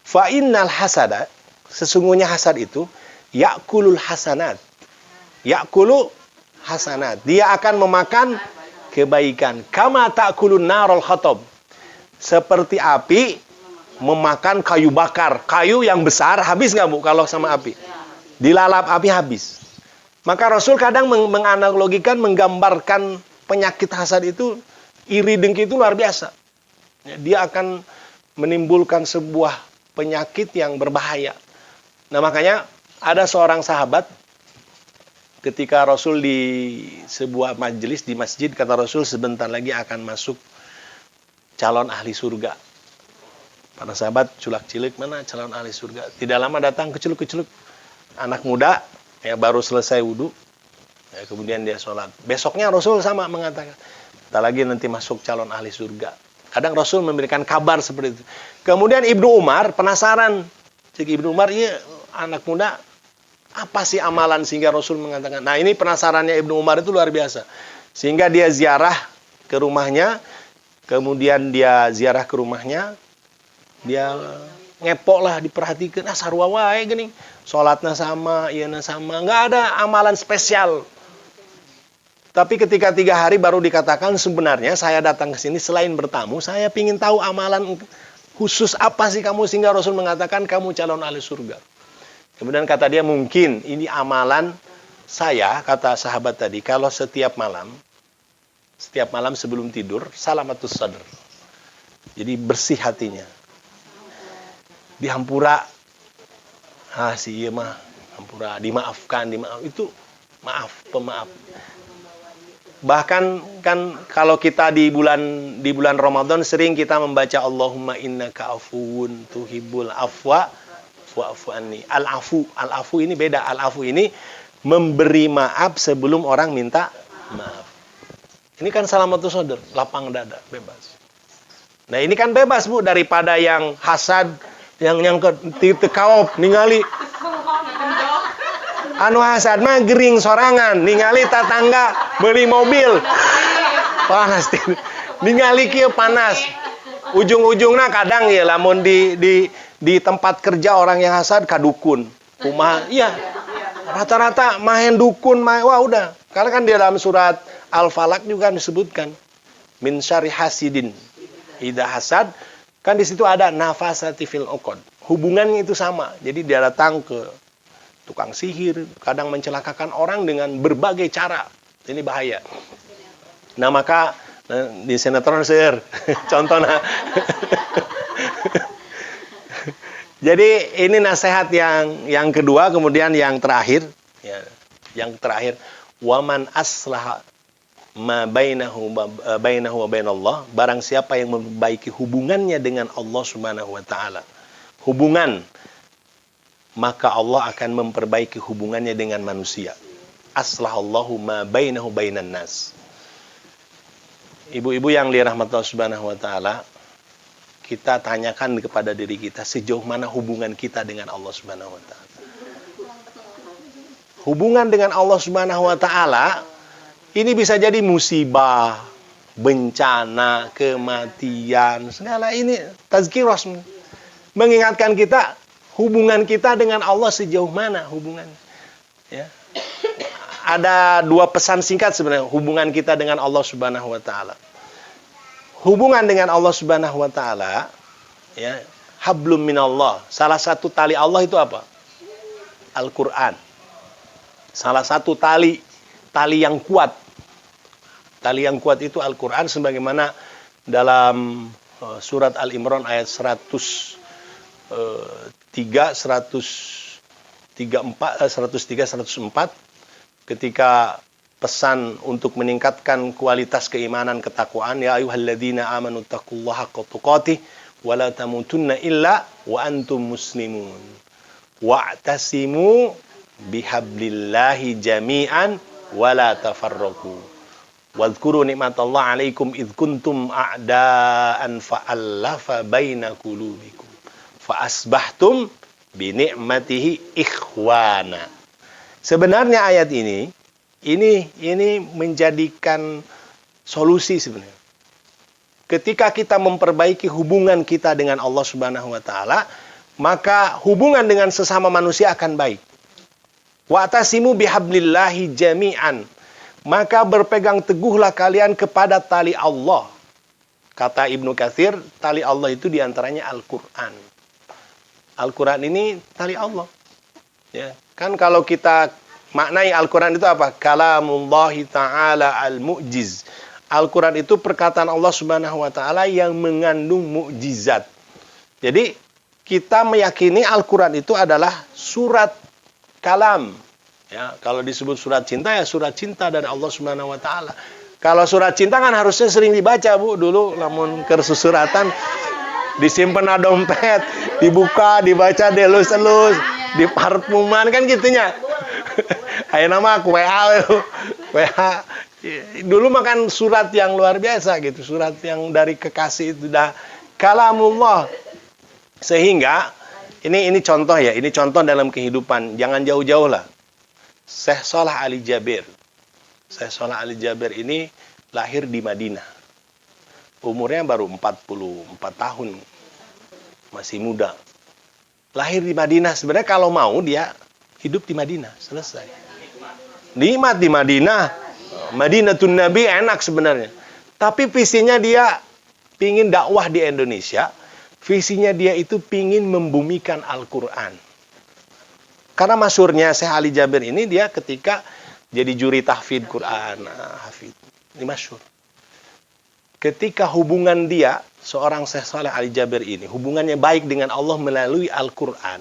Fa innal hasada, sesungguhnya hasad itu, ya'kulul hasanat. Ya'kulu hasanat. Dia akan memakan kebaikan. Kama ta'kulun narul khatab. Seperti api memakan kayu bakar. Kayu yang besar, habis nggak, Bu, kalau sama api? Dilalap api, habis. Maka Rasul kadang menganalogikan, menggambarkan penyakit hasad itu, iri dengki itu luar biasa. Dia akan menimbulkan sebuah penyakit yang berbahaya. Nah, makanya ada seorang sahabat, ketika Rasul di sebuah majelis di masjid, kata Rasul, sebentar lagi akan masuk calon ahli surga. Para sahabat culak-cilik, mana calon ahli surga? Tidak lama datang keceluk-keceluk anak muda, ya, baru selesai wudhu, ya, kemudian dia sholat. Besoknya Rasul sama mengatakan, tak lagi nanti masuk calon ahli surga. Kadang Rasul memberikan kabar seperti itu. Kemudian Ibnu Umar penasaran. Cik Ibnu Umar, iya, anak muda, apa sih amalan sehingga Rasul mengatakan? Nah, ini penasarannya Ibnu Umar itu luar biasa. Sehingga dia ziarah ke rumahnya, kemudian dia ziarah ke rumahnya, dia ngepok lah, diperhatikan, sarua wae gini, sholatnya sama, iyana sama, nggak ada amalan spesial. Tapi ketika 3 hari baru dikatakan, sebenarnya saya datang ke sini selain bertamu, saya ingin tahu amalan khusus apa sih kamu, sehingga Rasul mengatakan kamu calon ahli surga. Kemudian kata dia, mungkin ini amalan saya, kata sahabat tadi, kalau setiap malam sebelum tidur, salamatus sadr. Jadi bersih hatinya. Dihampura, si iya mah, hampura, dimaafkan, itu maaf, pemaaf. Bahkan kan kalau kita di bulan Ramadan sering kita membaca Allahumma innaka afuwun tuhibbul afwa fa'fu anni. Al-afu ini beda. Al-afu ini memberi maaf sebelum orang minta maaf. Ini kan salamatus sadr, lapang dada, bebas. Nah, ini kan bebas, Bu, daripada yang hasad, yang tekawop ningali anu hasad mah gering sorangan, ningali tetangga beli mobil. Panas teh. Ningali kieu panas. Ujung-ujungna kadang ya lamun di tempat kerja orang yang hasad kadukun. Kumaha? Iya. Rata-rata main dukun, wah udah. Karena kan di dalam surat Al-Falaq juga disebutkan min syarri hasidin idza hasad, kan di situ ada nafasati fil uqad. Hubungannya itu sama. Jadi dia datang ke tukang sihir, kadang mencelakakan orang dengan berbagai cara. Ini bahaya. Nah, maka di sinetron seueur contohnya. Jadi ini nasihat yang kedua, kemudian yang terakhir, ya, yang terakhir, waman aslaha ma bainahu wa bainallah, barang siapa yang memperbaiki hubungannya dengan Allah Subhanahu wa taala. Hubungan, maka Allah akan memperbaiki hubungannya dengan manusia. Aslahallahu ma bainahu bainan nas. Ibu-ibu yang dirahmati Allah Subhanahu wa taala, kita tanyakan kepada diri kita sejauh mana hubungan kita dengan Allah Subhanahu wa taala. Hubungan dengan Allah Subhanahu wa taala ini bisa jadi musibah, bencana, kematian, segala ini tazkirah, mengingatkan kita hubungan kita dengan Allah sejauh mana hubungannya. Ya. Ada 2 pesan singkat sebenarnya hubungan kita dengan Allah Subhanahu wa taala. Hubungan dengan Allah Subhanahu wa taala, ya, hablum minallah. Salah satu tali Allah itu apa? Al-Qur'an. Salah satu tali yang kuat. Tali yang kuat itu Al-Qur'an, sebagaimana dalam surat Al-Imran ayat 103, 104 ketika pesan untuk meningkatkan kualitas keimanan ketakwaan, ya ayyuhalladzina amanu taqullaha haqqa tuqatih wa la tamutunna illa wa antum muslimun wa'tasimu bihablillahi jami'an wa la tafarraqu wadhkuru ni'matallahi 'alaikum id kuntum a'daan fa'alafa baina qulubikum fa asbahtum bi ni'matihi ikhwana. Sebenarnya ayat ini menjadikan solusi sebenarnya. Ketika kita memperbaiki hubungan kita dengan Allah Subhanahu wa taala, maka hubungan dengan sesama manusia akan baik. Wa'tasimu bihablillahi jami'an. Maka berpegang teguhlah kalian kepada tali Allah. Kata Ibnu Katsir, tali Allah itu diantaranya Al-Qur'an. Al-Qur'an ini tali Allah. Ya, kan kalau kita maknai Al-Quran itu apa? Kalamullahi ta'ala al-mu'jiz. Al-Quran itu perkataan Allah Subhanahu wa ta'ala yang mengandung mukjizat. Jadi kita meyakini Al-Quran itu adalah surat kalam. Ya, kalau disebut surat cinta, ya surat cinta dari Allah Subhanahu wa ta'ala. Kalau surat cinta kan harusnya sering dibaca, Bu. Dulu lamun kersusuratan disimpan di dompet, dibuka, dibaca, delus-elus, di parfuman kan gitunya. Ayo nama aku WA. Dulu makan surat yang luar biasa gitu, surat yang dari kekasih itu dah kalamullah. Sehingga ini contoh ya, ini contoh dalam kehidupan, jangan jauh-jauh lah. Syekh Shalih Ali Jabir. Syekh Shalih Ali Jaber ini lahir di Madinah. Umurnya baru 44 tahun. Masih muda. Lahir di Madinah. Sebenarnya kalau mau dia hidup di Madinah. Selesai. Nikmat di Madinah. Madinatun Nabi enak sebenarnya. Tapi visinya dia pingin dakwah di Indonesia. Visinya dia itu pingin membumikan Al-Quran. Karena masyhurnya Syekh Ali Jaber ini dia ketika jadi juri tahfidz Quran. Hafidz. Ini masyhur. Ketika hubungan dia, seorang Syekh Shalih Ali Jaber ini, hubungannya baik dengan Allah melalui Al-Quran.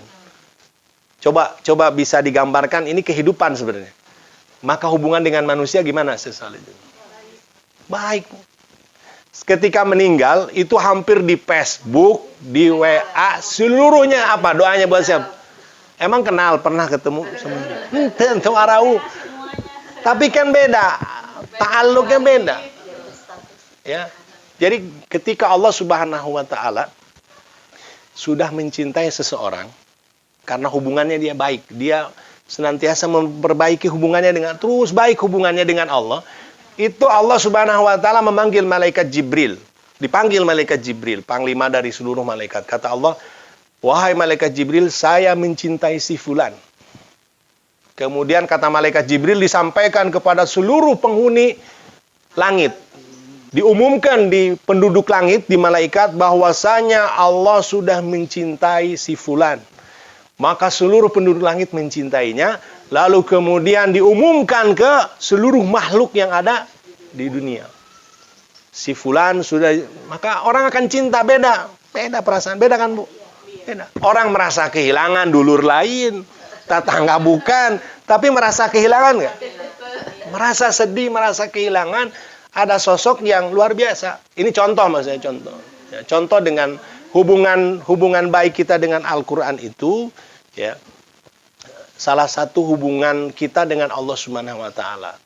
Coba bisa digambarkan, ini kehidupan sebenarnya. Maka hubungan dengan manusia gimana Syekh Shalih Jaber? Baik. Ketika meninggal, itu hampir di Facebook, di WA, seluruhnya apa? Doanya buat siapa? Emang kenal, pernah ketemu sama tentu arau. Tapi kan beda, ta'alluqnya beda. Ya. Jadi ketika Allah Subhanahu wa taala sudah mencintai seseorang karena hubungannya dia baik, dia senantiasa memperbaiki hubungannya terus baik hubungannya dengan Allah, itu Allah Subhanahu wa taala memanggil malaikat Jibril. Dipanggil malaikat Jibril, panglima dari seluruh malaikat. Kata Allah, "Wahai malaikat Jibril, saya mencintai si fulan." Kemudian kata malaikat Jibril disampaikan kepada seluruh penghuni langit. Diumumkan di penduduk langit, di malaikat, bahwasanya Allah sudah mencintai si fulan. Maka seluruh penduduk langit mencintainya. Lalu kemudian diumumkan ke seluruh makhluk yang ada di dunia. Si fulan sudah, maka orang akan cinta, beda perasaan, beda kan Bu? Beda. Orang merasa kehilangan dulur lain, tetangga bukan, tapi merasa kehilangan nggak? Merasa sedih, merasa kehilangan, ada sosok yang luar biasa. Ini contoh maksudnya, contoh. Ya, contoh dengan hubungan baik kita dengan Al-Quran itu, ya, salah satu hubungan kita dengan Allah Subhanahu wa taala.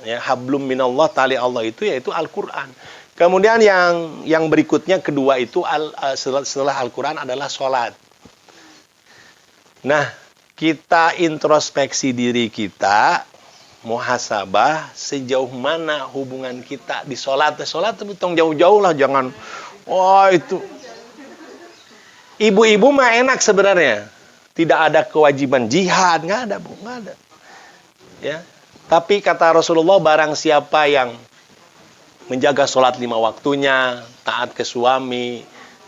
Ya, hablum minallah, tali Allah itu yaitu Al-Quran. Kemudian yang berikutnya kedua itu setelah Al-Quran adalah sholat. Nah, kita introspeksi diri kita, muhasabah sejauh mana hubungan kita di sholat. Sholat itu jauh-jauh lah, jangan itu. Ibu-ibu mah enak sebenarnya. Tidak ada kewajiban jihad, nggak ada Bu, nggak ada. Ya. Tapi kata Rasulullah, barang siapa yang menjaga sholat 5 waktunya, taat ke suami,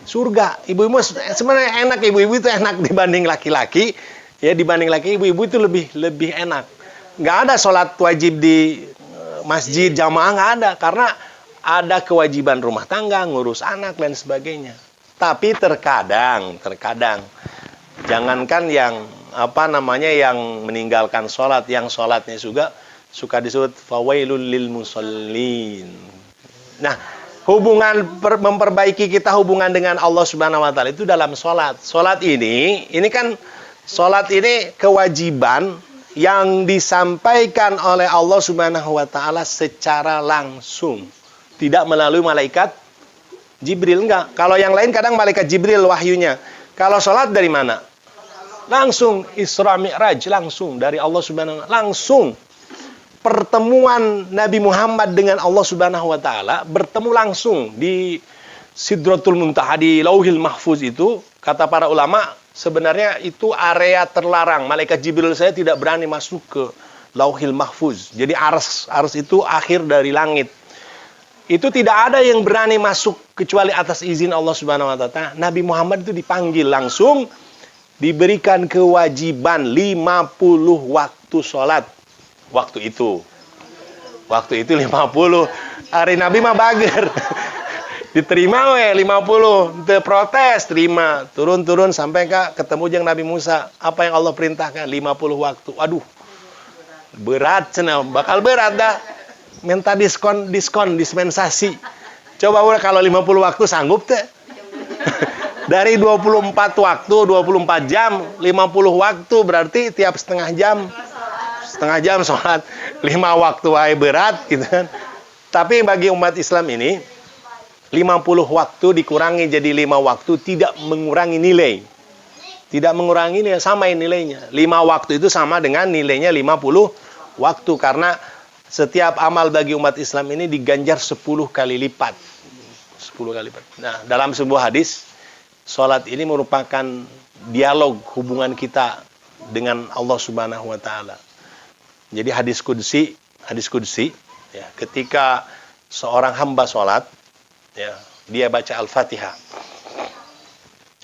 surga. Ibu-ibu sebenarnya enak, ibu-ibu itu enak dibanding laki-laki. Ya, dibanding laki, ibu-ibu itu lebih enak. Nggak ada sholat wajib di masjid jamaah, nggak ada, karena ada kewajiban rumah tangga, ngurus anak dan sebagainya. Tapi terkadang jangankan yang yang meninggalkan sholat, yang sholatnya juga suka disebut fawailul lil musallin. Nah, memperbaiki kita hubungan dengan Allah Subhanahu wa taala itu dalam sholat. Sholat ini kewajiban yang disampaikan oleh Allah Subhanahu wa taala secara langsung, tidak melalui malaikat Jibril, enggak. Kalau yang lain kadang malaikat Jibril wahyunya. Kalau sholat dari mana? Langsung Isra Mi'raj, langsung dari Allah Subhanahu wa taala, langsung. Pertemuan Nabi Muhammad dengan Allah Subhanahu wa taala bertemu langsung di Sidratul Muntaha, di Lauhil Mahfuz itu, kata para ulama, sebenarnya itu area terlarang. Malaikat Jibril saya tidak berani masuk ke Lauhil Mahfuz. Jadi ars itu akhir dari langit. Itu tidak ada yang berani masuk kecuali atas izin Allah Subhanahu wa taala. Nabi Muhammad itu dipanggil langsung, diberikan kewajiban 50 waktu sholat. Waktu itu 50. Hari Nabi mah bager. Diterima 50, protes, terima. Turun sampai ketemu jeung Nabi Musa. Apa yang Allah perintahkan? 50 waktu. Aduh. Berat cenah, bakal berat dah. Minta diskon dispensasi. Coba kalau 50 waktu sanggup teh? Dari 24 waktu, 24 jam, 50 waktu berarti tiap setengah jam sholat, 5 waktu wae berat gitu kan. Tapi bagi umat Islam ini 50 waktu dikurangi jadi 5 waktu tidak mengurangi nilai. Tidak mengurangi nilai, sama nilainya. 5 waktu itu sama dengan nilainya 50 waktu, karena setiap amal bagi umat Islam ini diganjar 10 kali lipat. 10 kali lipat. Nah, dalam sebuah hadis, salat ini merupakan dialog hubungan kita dengan Allah Subhanahu wa taala. Jadi hadis qudsi ya, ketika seorang hamba salat, ya, dia baca Al-Fatihah.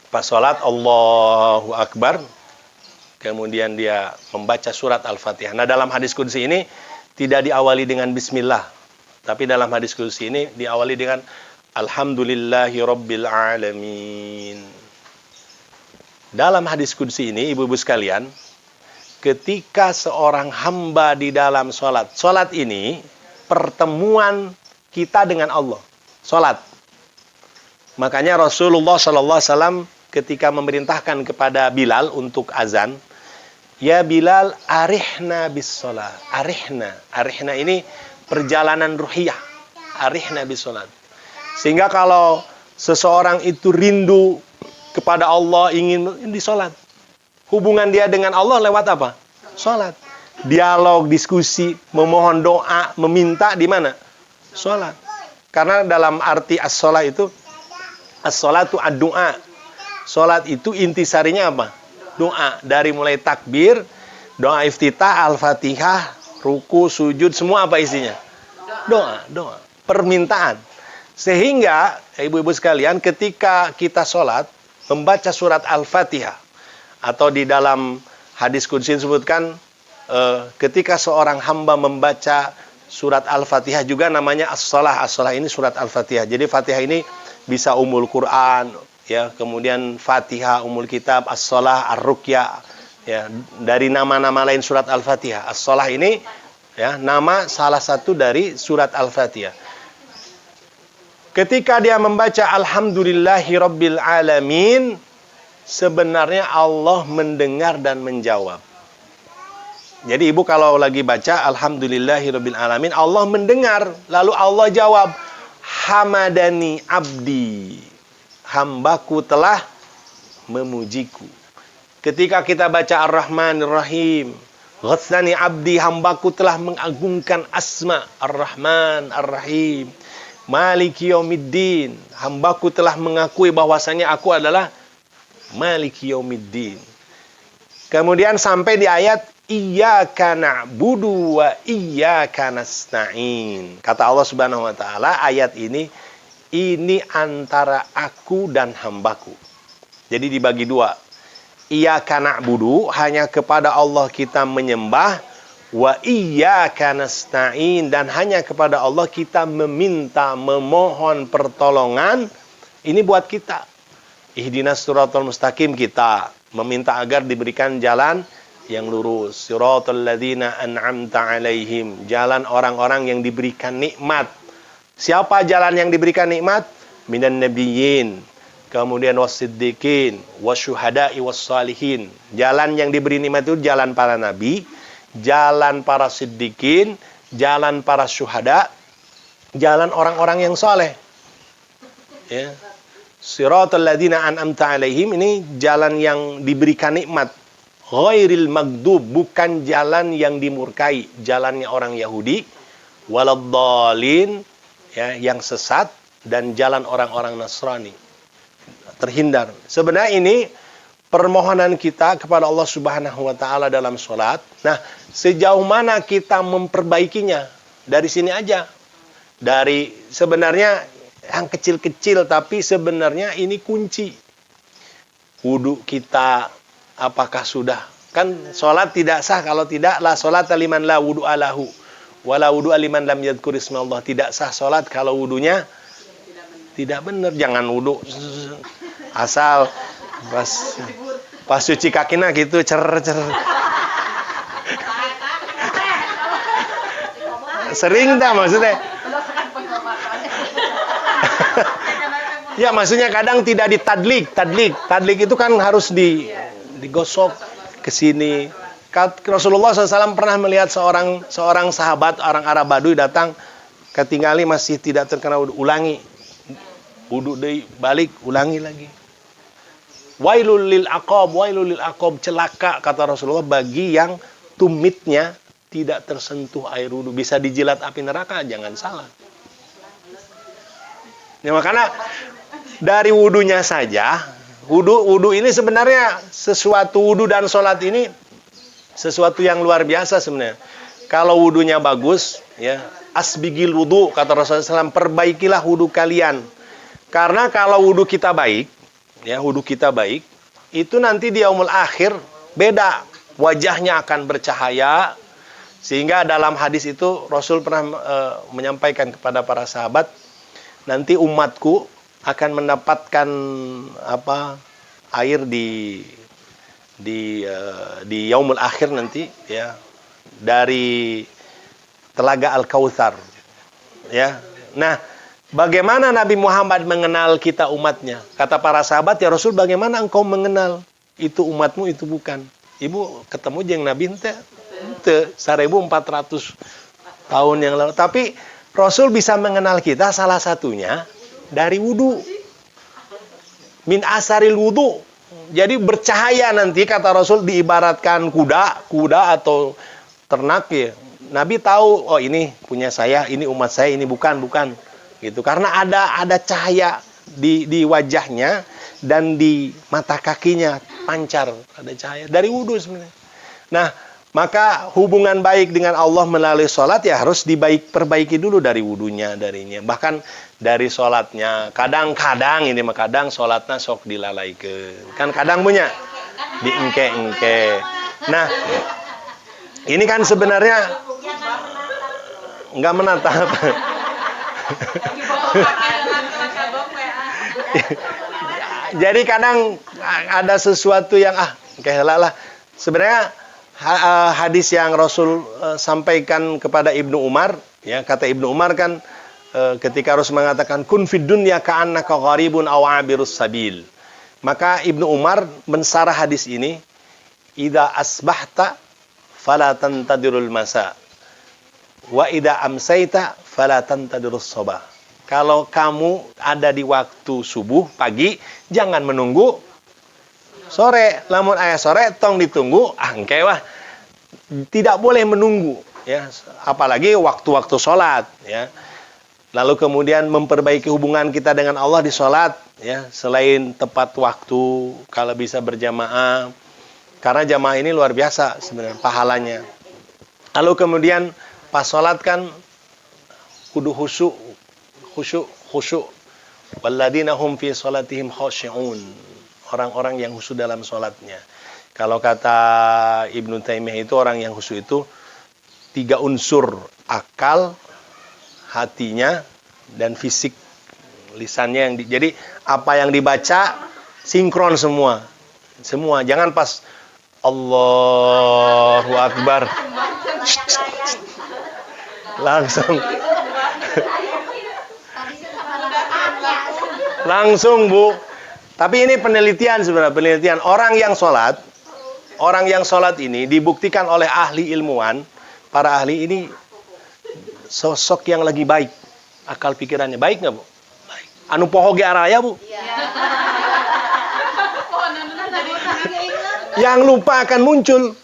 Pas salat Allahu Akbar, kemudian dia membaca surat Al-Fatihah. Nah, dalam hadis qudsi ini tidak diawali dengan bismillah, tapi dalam hadis qudsi ini diawali dengan Alhamdulillahi Rabbil Alamin. Dalam hadis qudsi ini, ibu-ibu sekalian, ketika seorang hamba di dalam salat ini pertemuan kita dengan Allah. Salat. Makanya Rasulullah SAW ketika memerintahkan kepada Bilal untuk azan, ya Bilal, arihna bis salat. Arihna ini perjalanan ruhiyah. Arihna bis salat. Sehingga kalau seseorang itu rindu kepada Allah, ingin di salat. Hubungan dia dengan Allah lewat apa? Salat. Dialog, diskusi, memohon doa, meminta di mana? Salat. Karena dalam arti as-salat itu, as-salatu ad-du'a. Salat itu intisarinya apa? Doa. Dari mulai takbir, doa iftitah, al-fatihah, ruku, sujud, semua apa isinya? Doa. Permintaan. Sehingga, ibu-ibu sekalian, ketika kita salat, membaca surat Al-Fatihah, atau di dalam hadis qudsi disebutkan, ketika seorang hamba membaca surat Al-Fatihah juga namanya as-salah. As-salah ini surat Al-Fatihah. Jadi Fatihah ini bisa umul Quran, ya, kemudian Fatihah, umul kitab, as-salah, ar-ruqyah, ya, dari nama-nama lain surat Al-Fatihah. As-salah ini, ya, nama salah satu dari surat Al-Fatihah. Ketika dia membaca Alhamdulillahi Rabbil Alamin, sebenarnya Allah mendengar dan menjawab. Jadi ibu kalau lagi baca Alhamdulillahi Rabbil Alamin, Allah mendengar, lalu Allah jawab, Hamadani abdi, hambaku telah memujiku. Ketika kita baca Ar-Rahmanir Rahim, Ghatsani abdi, hambaku telah mengagungkan asma Ar-Rahman Ar-Rahim. Maliki yaumiddin, hambaku telah mengakui bahwasanya aku adalah Maliki yaumiddin. Kemudian sampai di ayat Iyyaka na'budu wa iyyaka nasta'in. Kata Allah Subhanahu wa taala, ayat ini antara aku dan hambaku. Jadi dibagi dua. Iyyaka na'budu, hanya kepada Allah kita menyembah. Wa iyyaka nasta'in, dan hanya kepada Allah kita meminta, memohon pertolongan. Ini buat kita. Ihdinas siratal mustaqim, kita meminta agar diberikan jalan yang lurus. Siratal ladzina an'amta alaihim, jalan orang-orang yang diberikan nikmat. Siapa jalan yang diberikan nikmat? Minan nabiyyin, kemudian wasiddiqin, wasyuhada'i wassalihin. Jalan yang diberi nikmat itu jalan para nabi, jalan para siddiqin, jalan para syuhada, jalan orang-orang yang soleh. Ya. Siratal ladzina an'amta alaihim, ini jalan yang diberikan nikmat. Ghairil maghdub, bukan jalan yang dimurkai, jalannya orang Yahudi. Waladdallin, ya, yang sesat, dan jalan orang-orang Nasrani. Terhindar. Sebenarnya ini permohonan kita kepada Allah Subhanahu wa taala dalam salat. Nah, sejauh mana kita memperbaikinya? Dari sini aja. Dari sebenarnya yang kecil-kecil, tapi sebenarnya ini kunci. Wudu kita apakah sudah? Kan salat tidak sah kalau tidak la salata liman la wudu'a lahu wala wudu'a liman lam yadhkur ismallah. Tidak sah salat kalau wudunya tidak benar. Jangan wudu asal pas cuci kakinya gitu cer. Sering dah maksudnya. Ya, maksudnya kadang tidak ditadlik. Tadlik itu kan harus digosok ke sini. Rasulullah SAW pernah melihat seorang sahabat orang Arab Baduy datang ketinggali masih tidak terkena wudu. Ulangi. Wudu deui, balik, ulangi lagi. Wailul lil aqab, celaka kata Rasulullah bagi yang tumitnya tidak tersentuh air wudhu bisa dijilat api neraka, jangan salah. Ya, makanya dari wudhunya saja, wudhu ini sebenarnya sesuatu, wudhu dan sholat ini sesuatu yang luar biasa sebenarnya. Kalau wudhunya bagus, ya, asbigil wudhu, kata Rasulullah SAW, perbaikilah wudhu kalian. Karena kalau wudhu kita baik, ya, wudhu kita baik, itu nanti di yaumul akhir beda, wajahnya akan bercahaya. Sehingga dalam hadis itu Rasul pernah menyampaikan kepada para sahabat, nanti umatku akan mendapatkan air di yaumul akhir nanti, ya, dari telaga Al-Kautsar, ya. Nah, bagaimana Nabi Muhammad mengenal kita umatnya? Kata para sahabat, ya Rasul, bagaimana engkau mengenal itu umatmu, itu bukan? Ibu ketemu jeung Nabi ente 1400 tahun yang lalu. Tapi Rasul bisa mengenal kita salah satunya dari wudhu. Min asaril wudhu. Jadi bercahaya nanti, kata Rasul, diibaratkan kuda atau ternak, ya. Nabi tahu, oh ini punya saya, ini umat saya, ini bukan. Gitu. Karena ada cahaya di wajahnya dan di mata kakinya pancar, ada cahaya dari wudhu sebenarnya. Nah, maka hubungan baik dengan Allah melalui sholat ya harus perbaiki dulu dari wudhunya, darinya. Bahkan dari sholatnya. Kadang-kadang sholatnya sok dilalaikan. Kan kadang punya diengke-engke. Nah, ini kan sebenarnya nggak menatap. Jadi kadang ada sesuatu yang kayak lah. Sebenarnya hadis yang Rasul sampaikan kepada Ibnu Umar, ya, kata Ibnu Umar kan ketika Rasul mengatakan kun fid dunya ka'annaka gharibun aw 'abirus sabil. Maka Ibnu Umar mensarah hadis ini, idza asbahta fala tantadirul masa wa idza amsayta fala tantadirus sabah. Kalau kamu ada di waktu subuh pagi, jangan menunggu sore. Lamun aya sore tong ditunggu, engke wah. Tidak boleh menunggu, ya, apalagi waktu-waktu sholat, ya. Lalu kemudian memperbaiki hubungan kita dengan Allah di sholat, ya, selain tepat waktu, kalau bisa berjamaah, karena jamaah ini luar biasa sebenarnya pahalanya. Lalu kemudian pas sholat kan kudu khusyuk. Walladzina hum fi sholatihim khashi'un. Orang-orang yang khusyuk dalam sholatnya. Kalau kata Ibnu Taimiyah itu, orang yang khusyuk itu 3 unsur: akal, hatinya, dan fisik, lisannya. Jadi apa yang dibaca sinkron semua. Jangan pas Allahu Akbar langsung Bu. Tapi ini penelitian sebenarnya, orang yang sholat ini dibuktikan oleh ahli ilmuwan, para ahli ini sosok yang lagi baik, akal pikirannya baik nggak Bu? Baik. Anu poho ge araya Bu? Iya. Yang lupa akan muncul.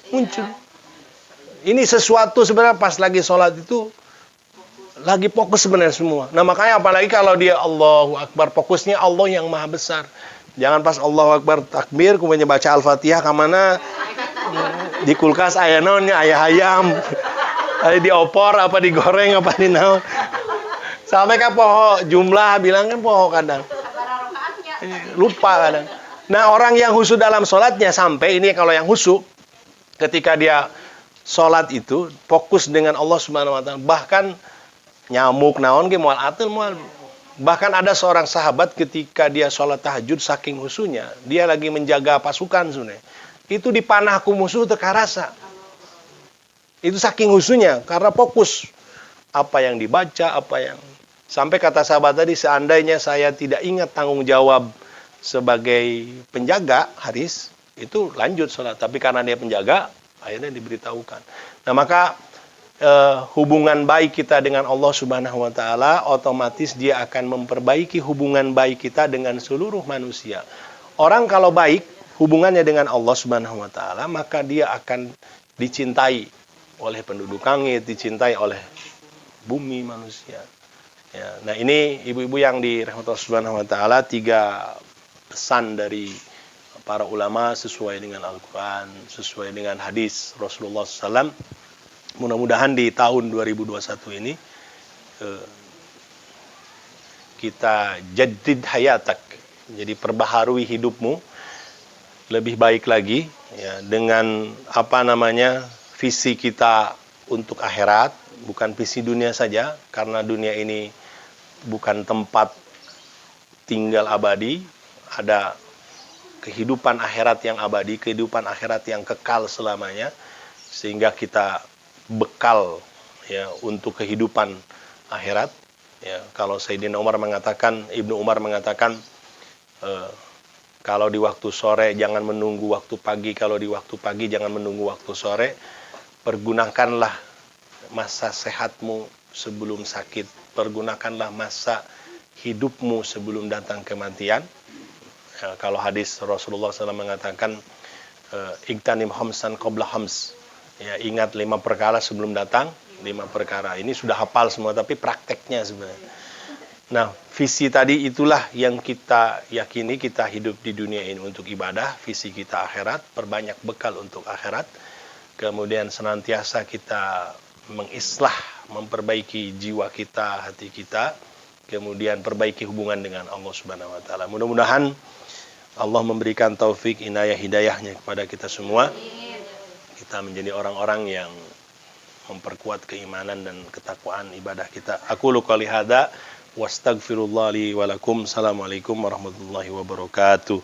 Ini sesuatu sebenarnya pas lagi sholat itu lagi fokus sebenarnya semua. Nah, makanya apalagi kalau dia Allahu Akbar, fokusnya Allah yang maha besar. Jangan pas Allahu Akbar takbir kemudian baca Al-Fatihah ke mana di kulkas aya naonnya, aya ayam. Ada di opor apa digoreng apa di naon. Sampai ka poho jumlah bilang kan poho kadang. Lupa kadang. Nah, orang yang khusyuk dalam sholatnya, sampai ini kalau yang khusyuk ketika dia sholat itu fokus dengan Allah Subhanahu wa taala, bahkan nyamuk naon ge moal atul moal. Bahkan ada seorang sahabat ketika dia sholat tahajud saking khusyuknya, dia lagi menjaga pasukan sebenarnya. Itu dipanah ku musuh teu karasa. Itu saking khusyuknya karena fokus apa yang dibaca, sampai kata sahabat tadi, seandainya saya tidak ingat tanggung jawab sebagai penjaga Haris, itu lanjut sholat. Tapi karena dia penjaga, akhirnya diberitahukan. Nah, maka hubungan baik kita dengan Allah Subhanahu wa taala, otomatis dia akan memperbaiki hubungan baik kita dengan seluruh manusia. Orang kalau baik hubungannya dengan Allah Subhanahu wa taala, maka dia akan dicintai oleh penduduk langit, dicintai oleh bumi manusia. Ya, nah ini ibu-ibu yang dirahmati Allah Subhanahu wa taala, 3 pesan dari para ulama sesuai dengan Al-Qur'an, sesuai dengan hadis Rasulullah SAW. Mudah-mudahan di tahun 2021 ini kita jadid hayatak. Jadi perbaharui hidupmu lebih baik lagi ya, dengan visi kita untuk akhirat, bukan visi dunia saja, karena dunia ini bukan tempat tinggal abadi, ada kehidupan akhirat yang abadi, kehidupan akhirat yang kekal selamanya, sehingga kita bekal ya untuk kehidupan akhirat. Ya, kalau Sayyidina Umar mengatakan, Ibnu Umar mengatakan, kalau di waktu sore jangan menunggu waktu pagi, kalau di waktu pagi jangan menunggu waktu sore. Pergunakanlah masa sehatmu sebelum sakit, pergunakanlah masa hidupmu sebelum datang kematian. Ya, kalau hadis Rasulullah SAW mengatakan, Igtanim khamsan qabla khams. Ya, ingat 5 perkara sebelum datang 5 perkara. Ini sudah hafal semua, tapi prakteknya sebenarnya. Nah, visi tadi itulah yang kita yakini, kita hidup di dunia ini untuk ibadah, visi kita akhirat, perbanyak bekal untuk akhirat. Kemudian senantiasa kita mengislah, memperbaiki jiwa kita, hati kita, kemudian perbaiki hubungan dengan Allah Subhanahu wa taala. Mudah-mudahan Allah memberikan taufik, inayah, hidayahnya kepada kita semua. Kita menjadi orang-orang yang memperkuat keimanan dan ketakwaan ibadah kita. Aku qouli hadza wastaghfirullah li wa lakum. Assalamualaikum warahmatullahi wabarakatuh.